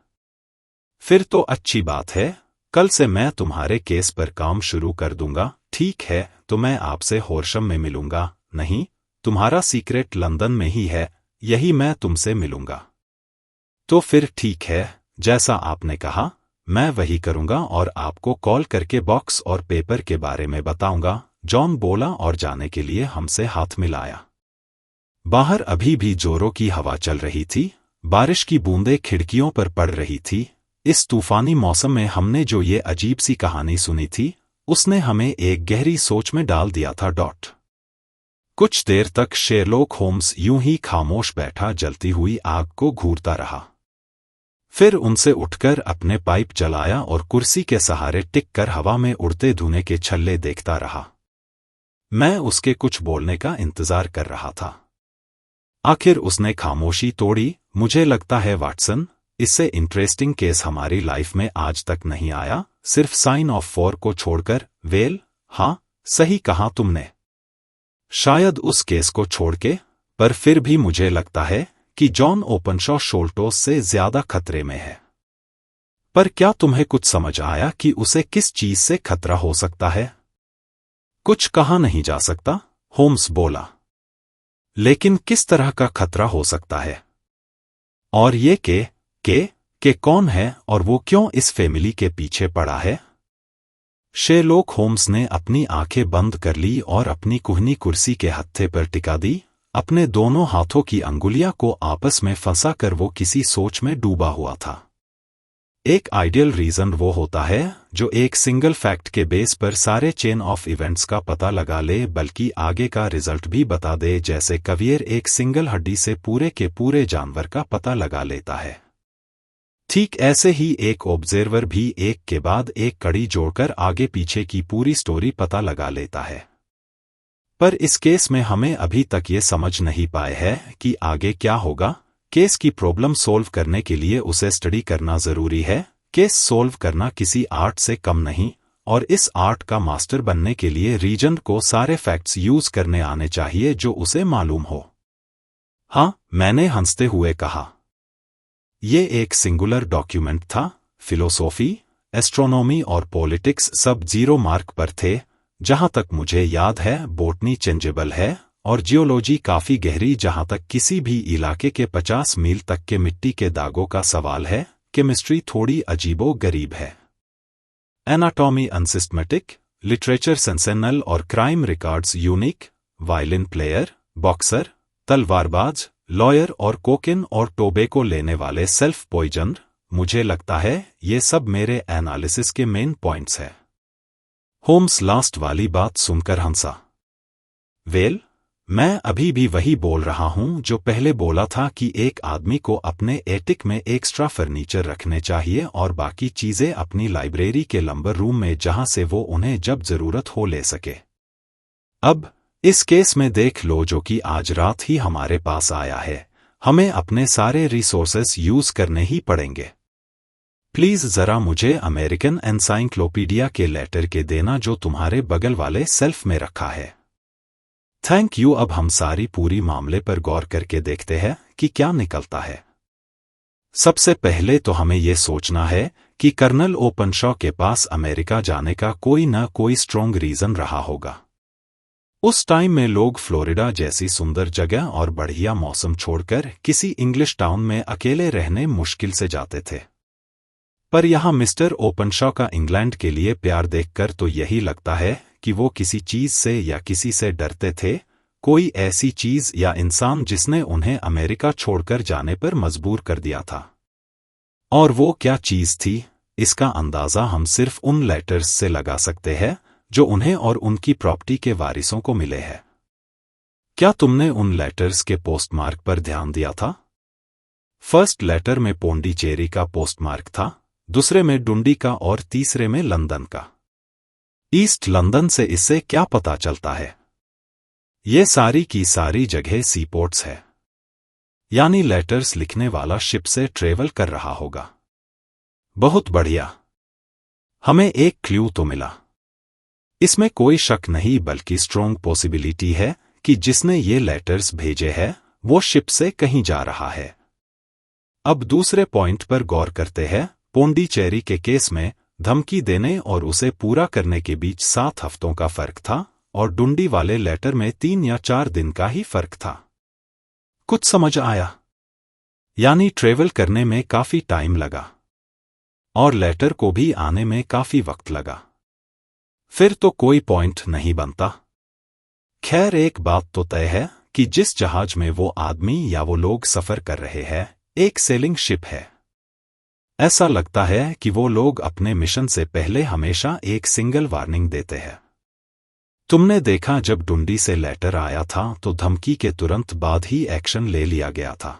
फिर तो अच्छी बात है, कल से मैं तुम्हारे केस पर काम शुरू कर दूंगा। ठीक है, तो मैं आपसे हॉर्शम में मिलूंगा। नहीं, तुम्हारा सीक्रेट लंदन में ही है, यही मैं तुमसे मिलूंगा। तो फिर ठीक है, जैसा आपने कहा मैं वही करूंगा और आपको कॉल करके बॉक्स और पेपर के बारे में बताऊंगा, जॉन बोला और जाने के लिए हमसे हाथ मिलाया। बाहर अभी भी जोरों की हवा चल रही थी, बारिश की बूंदें खिड़कियों पर पड़ रही थी। इस तूफानी मौसम में हमने जो ये अजीब सी कहानी सुनी थी, उसने हमें एक गहरी सोच में डाल दिया था। कुछ देर तक शेरलॉक होम्स यूं ही खामोश बैठा जलती हुई आग को घूरता रहा। फिर उनसे उठकर अपने पाइप जलाया और कुर्सी के सहारे टिक कर हवा में उड़ते धुएं के छल्ले देखता रहा। मैं उसके कुछ बोलने का इंतजार कर रहा था। आखिर उसने खामोशी तोड़ी। मुझे लगता है वाटसन, इससे इंटरेस्टिंग केस हमारी लाइफ में आज तक नहीं आया, सिर्फ साइन ऑफ 4 को छोड़कर। वेल, हाँ, सही कहा तुमने। शायद उस केस को छोड़ के, पर फिर भी मुझे लगता है कि जॉन ओपनशॉ शोल्टोस से ज्यादा खतरे में है। पर क्या तुम्हें कुछ समझ आया कि उसे किस चीज से खतरा हो सकता है? कुछ कहा नहीं जा सकता, होम्स बोला। लेकिन किस तरह का खतरा हो सकता है? और ये के कौन है और वो क्यों इस फैमिली के पीछे पड़ा है? शेरलॉक होम्स ने अपनी आंखें बंद कर ली और अपनी कुहनी कुर्सी के हत्थे पर टिका दी। अपने दोनों हाथों की अंगुलियां को आपस में फंसा कर वो किसी सोच में डूबा हुआ था। एक आइडियल रीजन वो होता है जो एक सिंगल फैक्ट के बेस पर सारे चेन ऑफ इवेंट्स का पता लगा ले, बल्कि आगे का रिजल्ट भी बता दे, जैसे कवियर एक सिंगल हड्डी से पूरे के पूरे जानवर का पता लगा लेता है। ठीक ऐसे ही एक ऑब्जर्वर भी एक के बाद एक कड़ी जोड़कर आगे पीछे की पूरी स्टोरी पता लगा लेता है। पर इस केस में हमें अभी तक ये समझ नहीं पाए है कि आगे क्या होगा। केस की प्रॉब्लम सोल्व करने के लिए उसे स्टडी करना जरूरी है। केस सोल्व करना किसी आर्ट से कम नहीं, और इस आर्ट का मास्टर बनने के लिए रीजन को सारे फैक्ट्स यूज करने आने चाहिए जो उसे मालूम हो। हाँ, मैंने हंसते हुए कहा। ये एक सिंगुलर डॉक्यूमेंट था। फिलोसॉफी, एस्ट्रोनॉमी और पॉलिटिक्स सब 0 मार्क पर थे। जहां तक मुझे याद है बॉटनी चेंजेबल है, और जियोलॉजी काफी गहरी जहां तक किसी भी इलाके के 50 मील तक के मिट्टी के दागों का सवाल है। केमिस्ट्री थोड़ी अजीबो गरीब है। एनाटॉमी अनसिस्टमेटिक, लिटरेचर सेंसेशनल और crime records unique. Violin player, boxer, तलवारबाज, लॉयर और कोकेन और टोबैको लेने वाले सेल्फ पॉइजनर। मुझे लगता है ये सब मेरे एनालिसिस के मेन पॉइंट्स हैं। होम्स लास्ट वाली बात सुनकर हंसा। वेल, मैं अभी भी वही बोल रहा हूं जो पहले बोला था कि एक आदमी को अपने एटिक में एक्स्ट्रा फर्नीचर रखने चाहिए और बाकी चीजें अपनी लाइब्रेरी के लंबर रूम में, जहां से वो उन्हें जब जरूरत हो ले सके। अब इस केस में देख लो जो कि आज रात ही हमारे पास आया है, हमें अपने सारे रिसोर्सेस यूज करने ही पड़ेंगे। प्लीज जरा मुझे अमेरिकन एनसाइक्लोपीडिया के लेटर के देना जो तुम्हारे बगल वाले सेल्फ में रखा है। Thank you. अब हम सारी पूरी मामले पर गौर करके देखते हैं कि क्या निकलता है। सबसे पहले तो हमें यह सोचना है कि कर्नल ओपनशॉ के पास अमेरिका जाने का कोई न कोई स्ट्रॉन्ग रीजन रहा होगा। उस टाइम में लोग फ्लोरिडा जैसी सुंदर जगह और बढ़िया मौसम छोड़कर किसी इंग्लिश टाउन में अकेले रहने मुश्किल से जाते थे। पर यहां मिस्टर ओपनशॉ का इंग्लैंड के लिए प्यार देखकर तो यही लगता है कि वो किसी चीज से या किसी से डरते थे, कोई ऐसी चीज या इंसान जिसने उन्हें अमेरिका छोड़कर जाने पर मजबूर कर दिया था। और वो क्या चीज थी, इसका अंदाजा हम सिर्फ उन लेटर्स से लगा सकते हैं जो उन्हें और उनकी प्रॉपर्टी के वारिसों को मिले हैं। क्या तुमने उन लेटर्स के पोस्टमार्क पर ध्यान दिया था? फर्स्ट लेटर में पोंडीचेरी का पोस्टमार्क था, दूसरे में डुंडी का और तीसरे में लंदन का। ईस्ट लंदन से इससे क्या पता चलता है? ये सारी की सारी जगह सीपोर्ट्स है, यानी लेटर्स लिखने वाला शिप से ट्रेवल कर रहा होगा। बहुत बढ़िया, हमें एक क्लू तो मिला। इसमें कोई शक नहीं बल्कि स्ट्रॉन्ग पॉसिबिलिटी है कि जिसने ये लेटर्स भेजे हैं वो शिप से कहीं जा रहा है। अब दूसरे पॉइंट पर गौर करते हैं। पोंडीचेरी के केस में धमकी देने और उसे पूरा करने के बीच 7 हफ्तों का फर्क था और डुंडी वाले लेटर में 3 या 4 दिन का ही फर्क था। कुछ समझ आया? यानी ट्रेवल करने में काफी टाइम लगा और लेटर को भी आने में काफी वक्त लगा। फिर तो कोई पॉइंट नहीं बनता। खैर, एक बात तो तय है कि जिस जहाज में वो आदमी या वो लोग सफर कर रहे हैं एक सेलिंग शिप है। ऐसा लगता है कि वो लोग अपने मिशन से पहले हमेशा एक सिंगल वार्निंग देते हैं। तुमने देखा जब डुंडी से लेटर आया था तो धमकी के तुरंत बाद ही एक्शन ले लिया गया था।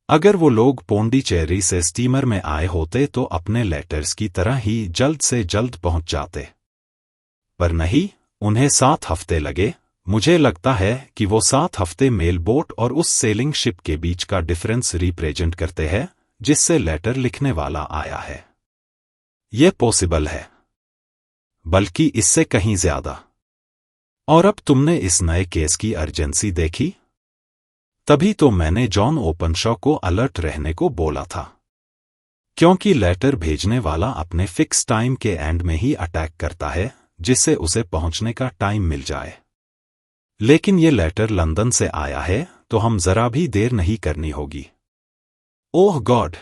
अगर वो लोग पोंडीचेरी से स्टीमर में आए होते तो अपने लेटर्स की तरह ही जल्द से जल्द पहुंच जाते, पर नहीं, उन्हें 7 हफ्ते लगे। मुझे लगता है कि वो 7 हफ्ते मेल बोट और उस सेलिंग शिप के बीच का डिफरेंस रिप्रेजेंट करते हैं जिससे लेटर लिखने वाला आया है। ये पॉसिबल है, बल्कि इससे कहीं ज्यादा। और अब तुमने इस नए केस की अर्जेंसी देखी? तभी तो मैंने जॉन ओपनशॉ को अलर्ट रहने को बोला था, क्योंकि लेटर भेजने वाला अपने फिक्स टाइम के एंड में ही अटैक करता है जिससे उसे पहुंचने का टाइम मिल जाए। लेकिन ये लेटर लंदन से आया है तो हम जरा भी देर नहीं करनी होगी। ओह गॉड,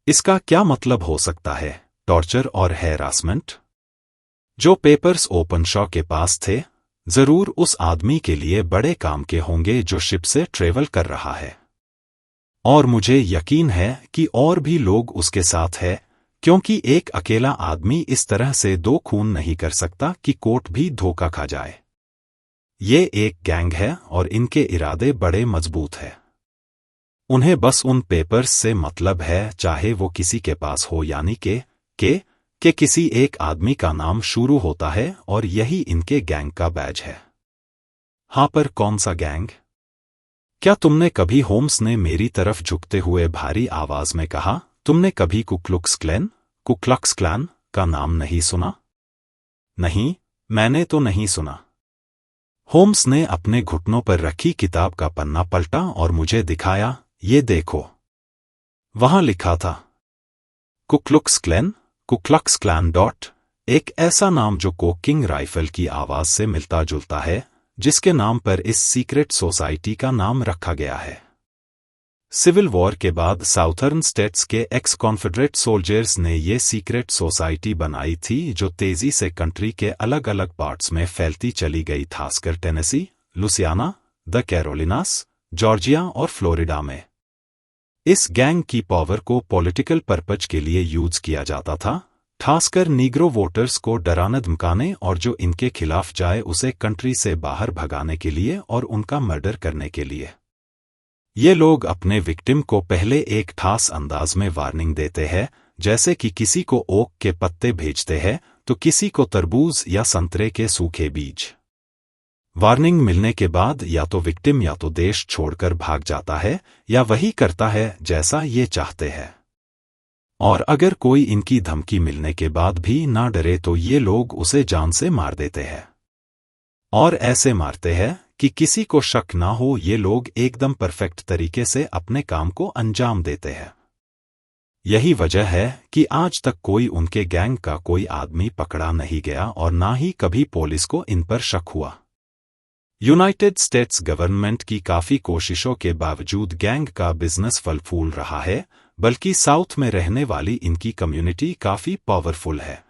इसका क्या मतलब हो सकता है? टॉर्चर और हैरासमेंट? जो पेपर्स ओपनशॉ के पास थे जरूर उस आदमी के लिए बड़े काम के होंगे जो शिप से ट्रेवल कर रहा है। और मुझे यकीन है कि और भी लोग उसके साथ हैं, क्योंकि एक अकेला आदमी इस तरह से 2 खून नहीं कर सकता कि कोर्ट भी धोखा खा जाए। ये एक गैंग है और इनके इरादे बड़े मजबूत हैं। उन्हें बस उन पेपर्स से मतलब है, चाहे वो किसी के पास हो, यानी के किसी एक आदमी का नाम शुरू होता है और यही इनके गैंग का बैज है। हाँ, पर कौन सा गैंग? क्या तुमने कभी, होम्स ने मेरी तरफ झुकते हुए भारी आवाज में कहा, तुमने कभी कुक्लक्स क्लैन का नाम नहीं सुना? नहीं, मैंने तो नहीं सुना। होम्स ने अपने घुटनों पर रखी किताब का पन्ना पलटा और मुझे दिखाया, ये देखो। वहां लिखा था कुक्लक्स क्लैन एक ऐसा नाम जो कोकिंग राइफल की आवाज से मिलता जुलता है, जिसके नाम पर इस सीक्रेट सोसाइटी का नाम रखा गया है। सिविल वॉर के बाद साउथर्न स्टेट्स के एक्स कॉन्फेडरेट सोल्जर्स ने ये सीक्रेट सोसाइटी बनाई थी जो तेजी से कंट्री के अलग अलग पार्ट्स में फैलती चली गई, खासकर टेनेसी, लुसियाना, द कैरोलिनास, जॉर्जिया और फ्लोरिडा में। इस गैंग की पावर को पॉलिटिकल पर्पज के लिए यूज किया जाता था, खासकर नीग्रो वोटर्स को डराने धमकाने और जो इनके खिलाफ जाए उसे कंट्री से बाहर भगाने के लिए और उनका मर्डर करने के लिए। ये लोग अपने विक्टिम को पहले एक खास अंदाज में वार्निंग देते हैं, जैसे कि किसी को ओक के पत्ते भेजते हैं तो किसी को तरबूज या संतरे के सूखे बीज। वार्निंग मिलने के बाद या तो विक्टिम या तो देश छोड़कर भाग जाता है या वही करता है जैसा ये चाहते हैं। और अगर कोई इनकी धमकी मिलने के बाद भी ना डरे तो ये लोग उसे जान से मार देते हैं। और ऐसे मारते हैं कि किसी को शक ना हो। ये लोग एकदम परफेक्ट तरीके से अपने काम को अंजाम देते हैं। यही वजह है कि आज तक कोई उनके गैंग का कोई आदमी पकड़ा नहीं गया और ना ही कभी पुलिस को इन पर शक हुआ। यूनाइटेड स्टेट्स गवर्नमेंट की काफी कोशिशों के बावजूद गैंग का बिजनेस फल फूल रहा है, बल्कि साउथ में रहने वाली इनकी कम्युनिटी काफी पावरफुल है।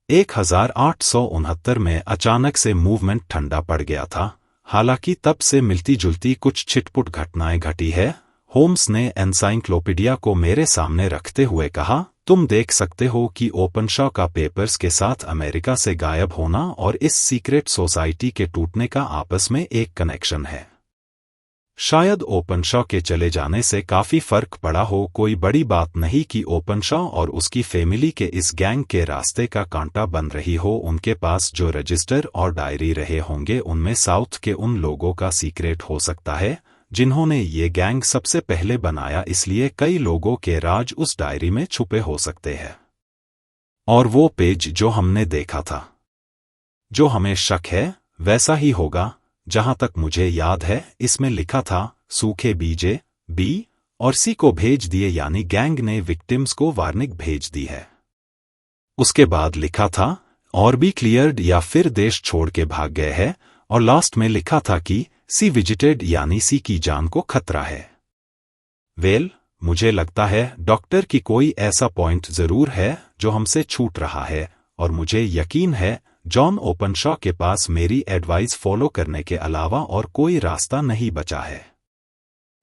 1869 में अचानक से मूवमेंट ठंडा पड़ गया था, हालांकि तब से मिलती जुलती कुछ छिटपुट घटनाएं घटी है। होम्स ने एनसाइक्लोपीडिया को मेरे सामने रखते हुए कहा, तुम देख सकते हो कि ओपनशॉ का पेपर्स के साथ अमेरिका से गायब होना और इस सीक्रेट सोसाइटी के टूटने का आपस में एक कनेक्शन है। शायद ओपनशॉ के चले जाने से काफी फर्क पड़ा हो, कोई बड़ी बात नहीं कि ओपनशॉ और उसकी फैमिली के इस गैंग के रास्ते का कांटा बन रही हो। उनके पास जो रजिस्टर और डायरी रहे होंगे उनमें साउथ के उन लोगों का सीक्रेट हो सकता है जिन्होंने ये गैंग सबसे पहले बनाया, इसलिए कई लोगों के राज उस डायरी में छुपे हो सकते हैं। और वो पेज जो हमने देखा था, जो हमें शक है वैसा ही होगा जहां तक मुझे याद है इसमें लिखा था सूखे बीजे बी और सी को भेज दिए, यानी गैंग ने विक्टिम्स को वार्निंग भेज दी है। उसके बाद लिखा था और बी क्लियर्ड या फिर देश छोड़ के भाग गए हैं, और लास्ट में लिखा था कि सी विजिटेड यानी सी की जान को खतरा है। मुझे लगता है डॉक्टर की कोई ऐसा पॉइंट जरूर है जो हमसे छूट रहा है, और मुझे यकीन है जॉन ओपनशॉ के पास मेरी एडवाइस फॉलो करने के अलावा और कोई रास्ता नहीं बचा है।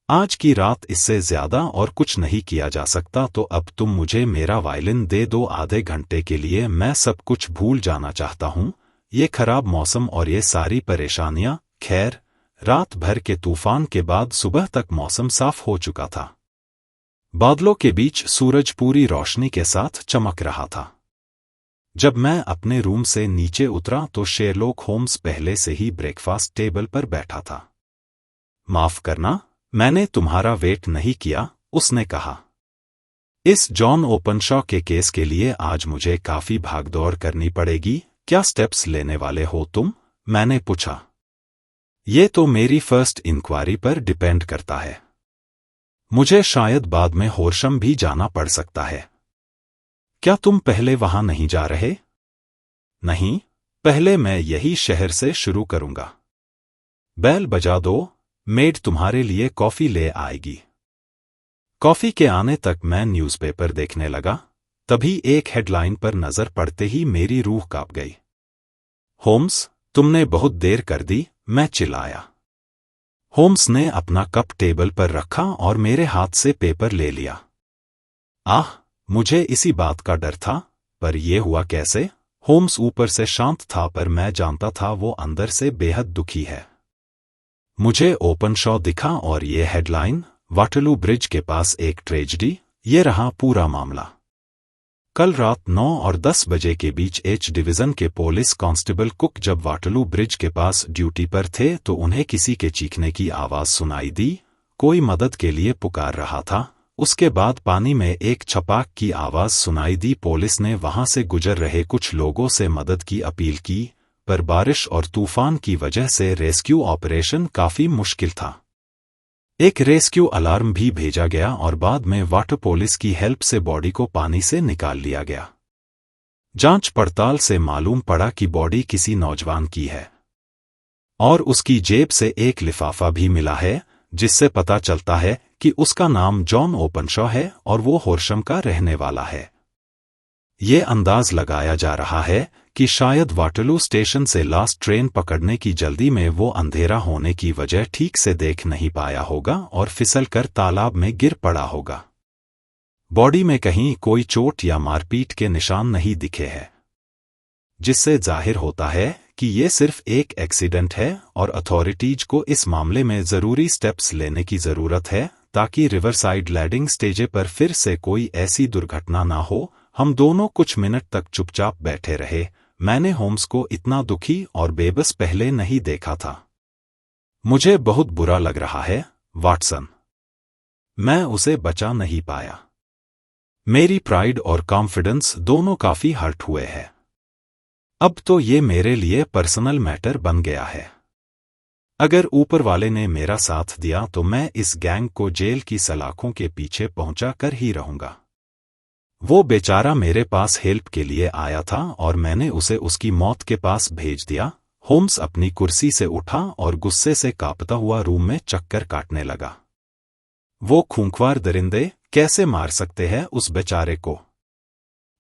आज की रात इससे ज्यादा और कुछ नहीं किया जा सकता, तो अब तुम मुझे मेरा वायलिन दे दो आधे घंटे के लिए, मैं सब कुछ भूल जाना चाहता हूँ, ये खराब मौसम और ये सारी परेशानियां। खैर, रात भर के तूफान के बाद सुबह तक मौसम साफ हो चुका था। बादलों के बीच सूरज पूरी रोशनी के साथ चमक रहा था। जब मैं अपने रूम से नीचे उतरा तो शेरलॉक होम्स पहले से ही ब्रेकफास्ट टेबल पर बैठा था। माफ करना, मैंने तुम्हारा वेट नहीं किया, उसने कहा। इस जॉन ओपनशॉ के केस के लिए आज मुझे काफी भागदौड़ करनी पड़ेगी, क्या स्टेप्स लेने वाले हो तुम? मैंने पूछा। ये तो मेरी फर्स्ट इंक्वायरी पर डिपेंड करता है। मुझे शायद बाद में होर्शम भी जाना पड़ सकता है। क्या तुम पहले वहां नहीं जा रहे? नहीं, पहले मैं यही शहर से शुरू करूंगा। बेल बजा दो, मेड तुम्हारे लिए कॉफी ले आएगी। कॉफी के आने तक मैं न्यूज़पेपर देखने लगा, तभी एक हेडलाइन पर नजर पड़ते ही मेरी रूह कांप गई। होम्स, तुमने बहुत देर कर दी, मैं चिल्लाया। होम्स ने अपना कप टेबल पर रखा और मेरे हाथ से पेपर ले लिया। आह, मुझे इसी बात का डर था, पर यह हुआ कैसे? होम्स ऊपर से शांत था, पर मैं जानता था वो अंदर से बेहद दुखी है। मुझे ओपनशॉ दिखा और ये हेडलाइन, वाटरलू ब्रिज के पास एक ट्रेजेडी, ये रहा पूरा मामला। कल रात 9 और 10 बजे के बीच एच डिवीजन के पुलिस कांस्टेबल कुक जब वाटरलू ब्रिज के पास ड्यूटी पर थे तो उन्हें किसी के चीखने की आवाज सुनाई दी। कोई मदद के लिए पुकार रहा था। उसके बाद पानी में एक छपाक की आवाज सुनाई दी। पुलिस ने वहां से गुजर रहे कुछ लोगों से मदद की अपील की, पर बारिश और तूफान की वजह से रेस्क्यू ऑपरेशन काफी मुश्किल था। एक रेस्क्यू अलार्म भी भेजा गया और बाद में वाटर पुलिस की हेल्प से बॉडी को पानी से निकाल लिया गया। जांच पड़ताल से मालूम पड़ा कि बॉडी किसी नौजवान की है और उसकी जेब से एक लिफाफा भी मिला है, जिससे पता चलता है कि उसका नाम जॉन ओपनशॉ है और वो होर्शम का रहने वाला है। ये अंदाज लगाया जा रहा है कि शायद वाटरलू स्टेशन से लास्ट ट्रेन पकड़ने की जल्दी में वो अंधेरा होने की वजह ठीक से देख नहीं पाया होगा और फिसलकर तालाब में गिर पड़ा होगा। बॉडी में कहीं कोई चोट या मारपीट के निशान नहीं दिखे हैं, जिससे जाहिर होता है कि ये सिर्फ एक एक्सीडेंट है और अथॉरिटीज को इस मामले में जरूरी स्टेप्स लेने की जरूरत है ताकि रिवरसाइड लैंडिंग स्टेज पर फिर से कोई ऐसी दुर्घटना ना हो। हम दोनों कुछ मिनट तक चुपचाप बैठे रहे। मैंने होम्स को इतना दुखी और बेबस पहले नहीं देखा था। मुझे बहुत बुरा लग रहा है, वाटसन। मैं उसे बचा नहीं पाया। मेरी प्राइड और कॉन्फिडेंस दोनों काफी हर्ट हुए हैं। अब तो ये मेरे लिए पर्सनल मैटर बन गया है। अगर ऊपर वाले ने मेरा साथ दिया तो मैं इस गैंग को जेल की सलाखों के पीछे पहुंचा कर ही रहूंगा। वो बेचारा मेरे पास हेल्प के लिए आया था और मैंने उसे उसकी मौत के पास भेज दिया। होम्स अपनी कुर्सी से उठा और गुस्से से कांपता हुआ रूम में चक्कर काटने लगा। वो खूंखार दरिंदे कैसे मार सकते हैं उस बेचारे को?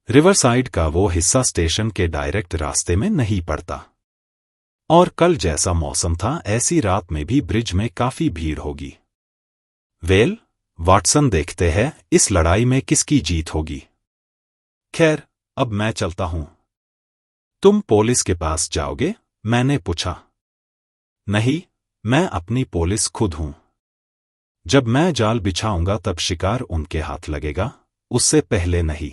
रिवरसाइड का वो हिस्सा स्टेशन के डायरेक्ट रास्ते में नहीं पड़ता, और कल जैसा मौसम था ऐसी रात में भी ब्रिज में काफी भीड़ होगी। वाटसन, देखते हैं इस लड़ाई में किसकी जीत होगी। खैर, अब मैं चलता हूं। तुम पुलिस के पास जाओगे? मैंने पूछा। नहीं, मैं अपनी पुलिस खुद हूं। जब मैं जाल बिछाऊंगा तब शिकार उनके हाथ लगेगा, उससे पहले नहीं।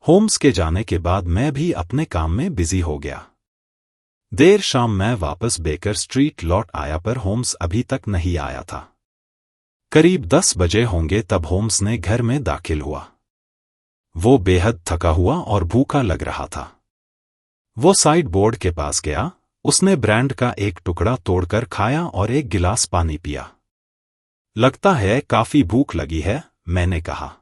होम्स के जाने के बाद मैं भी अपने काम में बिजी हो गया। देर शाम मैं वापस बेकर स्ट्रीट लौट आया, पर होम्स अभी तक नहीं आया था। करीब 10 बजे होंगे तब होम्स ने घर में दाखिल हुआ। वो बेहद थका हुआ और भूखा लग रहा था। वो साइड बोर्ड के पास गया, उसने ब्रेड का एक टुकड़ा तोड़कर खाया और एक गिलास पानी पिया। लगता है काफी भूख लगी है, मैंने कहा।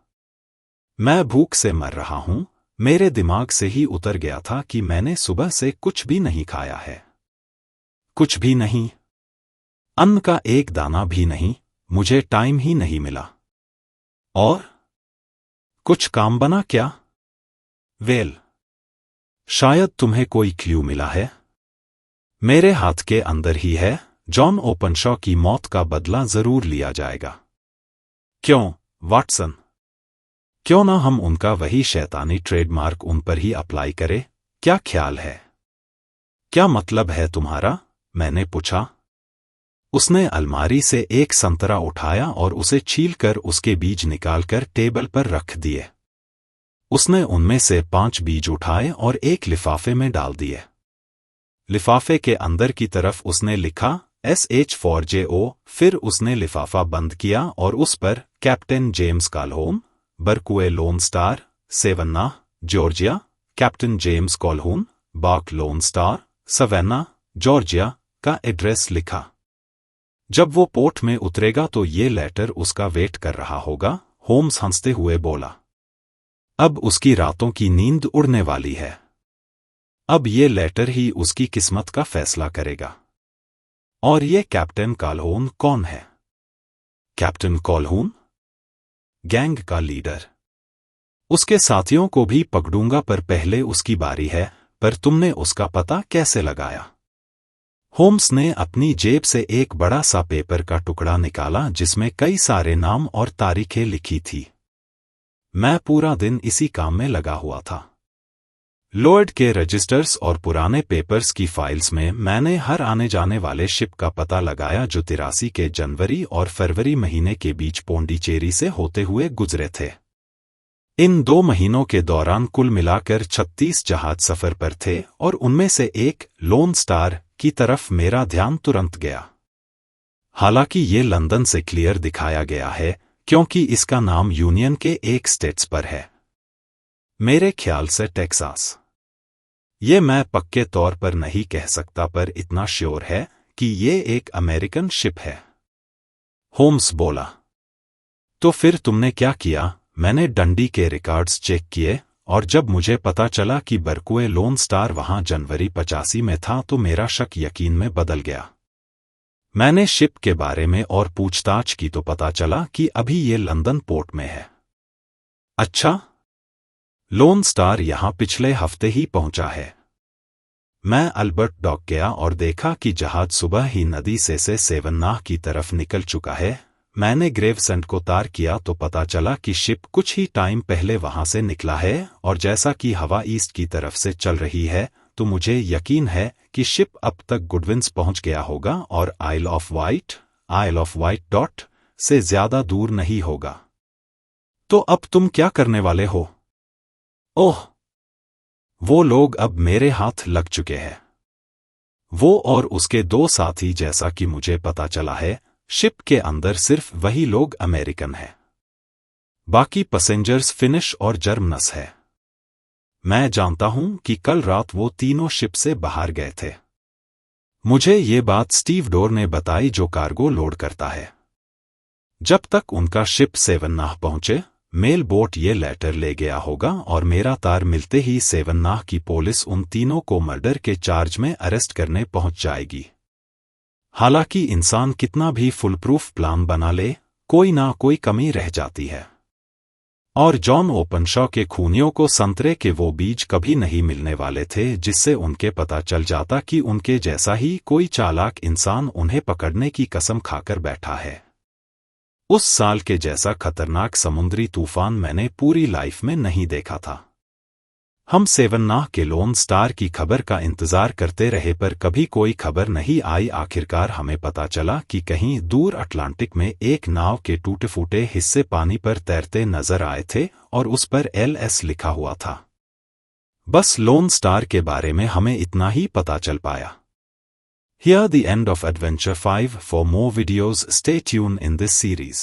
मैं भूख से मर रहा हूं। मेरे दिमाग से ही उतर गया था कि मैंने सुबह से कुछ भी नहीं खाया है। कुछ भी नहीं, अन्न का एक दाना भी नहीं। मुझे टाइम ही नहीं मिला। और कुछ काम बना क्या? वेल, शायद तुम्हें कोई क्लू मिला है। मेरे हाथ के अंदर ही है। जॉन ओपनशॉ की मौत का बदला जरूर लिया जाएगा। क्यों, वाटसन? क्यों ना हम उनका वही शैतानी ट्रेडमार्क उन पर ही अप्लाई करें? क्या ख्याल है? क्या मतलब है तुम्हारा? मैंने पूछा। उसने अलमारी से एक संतरा उठाया और उसे छीलकर उसके बीज निकालकर टेबल पर रख दिए। उसने उनमें से 5 बीज उठाए और एक लिफाफे में डाल दिए। लिफाफे के अंदर की तरफ उसने लिखा SH4JO। फिर उसने लिफाफा बंद किया और उस पर captain James Calhoun, barque Lone Star, Savannah, Georgia, captain James Calhoun, barque Lone Star, Savannah, Georgia का एड्रेस लिखा। जब वो पोर्ट में उतरेगा तो ये लेटर उसका वेट कर रहा होगा, होम्स हंसते हुए बोला। अब उसकी रातों की नींद उड़ने वाली है। अब ये लेटर ही उसकी किस्मत का फैसला करेगा। और ये कैप्टन कॉल्होन कौन है? कैप्टन कॉल्होन? गैंग का लीडर। उसके साथियों को भी पकड़ूंगा पर पहले उसकी बारी है। पर तुमने उसका पता कैसे लगाया? होम्स ने अपनी जेब से एक बड़ा सा पेपर का टुकड़ा निकाला जिसमें कई सारे नाम और तारीखें लिखी थी। मैं पूरा दिन इसी काम में लगा हुआ था। लॉर्ड के रजिस्टर्स और पुराने पेपर्स की फाइल्स में मैंने हर आने जाने वाले शिप का पता लगाया जो 83 के जनवरी और फरवरी महीने के बीच पोंडिचेरी से होते हुए गुजरे थे। इन 2 महीनों के दौरान कुल मिलाकर 36 जहाज सफर पर थे और उनमें से एक लोन स्टार की तरफ मेरा ध्यान तुरंत गया। हालांकि ये लंदन से क्लियर दिखाया गया है क्योंकि इसका नाम यूनियन के एक स्टेट्स पर है। मेरे ख्याल से टेक्सास। ये मैं पक्के तौर पर नहीं कह सकता पर इतना श्योर है कि ये एक अमेरिकन शिप है। होम्स बोला। तो फिर तुमने क्या किया? मैंने डंडी के रिकॉर्ड्स चेक किए और जब मुझे पता चला कि बरकुए लोन स्टार वहां जनवरी 85 में था तो मेरा शक यकीन में बदल गया। मैंने शिप के बारे में और पूछताछ की तो पता चला कि अभी ये लंदन पोर्ट में है। अच्छा, लोन स्टार यहां पिछले हफ्ते ही पहुंचा है। मैं अल्बर्ट डॉक गया और देखा कि जहाज सुबह ही नदी से सेवन्नाह की तरफ निकल चुका है। मैंने ग्रेवसेंट को तार किया तो पता चला कि शिप कुछ ही टाइम पहले वहां से निकला है और जैसा कि हवा ईस्ट की तरफ से चल रही है तो मुझे यकीन है कि शिप अब तक गुडविंस पहुंच गया होगा और आइल ऑफ वाइट डॉट से ज्यादा दूर नहीं होगा। तो अब तुम क्या करने वाले हो? ओह, वो लोग अब मेरे हाथ लग चुके हैं। वो और उसके 2 साथी, जैसा कि मुझे पता चला है, शिप के अंदर सिर्फ वही लोग अमेरिकन हैं। बाकी पैसेंजर्स फिनिश और जर्मनस है। मैं जानता हूं कि कल रात वो तीनों शिप से बाहर गए थे। मुझे ये बात स्टीव डोर ने बताई जो कार्गो लोड करता है। जब तक उनका शिप सेवन्नाह पहुंचे, मेल बोट ये लेटर ले गया होगा और मेरा तार मिलते ही सेवन्नाह की पुलिस उन तीनों को मर्डर के चार्ज में अरेस्ट करने पहुंच जाएगी। हालांकि इंसान कितना भी फुलप्रूफ प्लान बना ले, कोई ना कोई कमी रह जाती है। और जॉन ओपनशॉ के खूनियों को संतरे के वो बीज कभी नहीं मिलने वाले थे जिससे उनके पता चल जाता कि उनके जैसा ही कोई चालाक इंसान उन्हें पकड़ने की कसम खाकर बैठा है। उस साल के जैसा खतरनाक समुद्री तूफान मैंने पूरी लाइफ में नहीं देखा था। हम सेवन्नाह के लोन स्टार की खबर का इंतजार करते रहे पर कभी कोई खबर नहीं आई। आखिरकार हमें पता चला कि कहीं दूर अटलांटिक में एक नाव के टूटे फूटे हिस्से पानी पर तैरते नजर आए थे और उस पर LS लिखा हुआ था। बस लोन स्टार के बारे में हमें इतना ही पता चल पाया। Here the end of Adventure 5. For more videos, stay tuned in this series.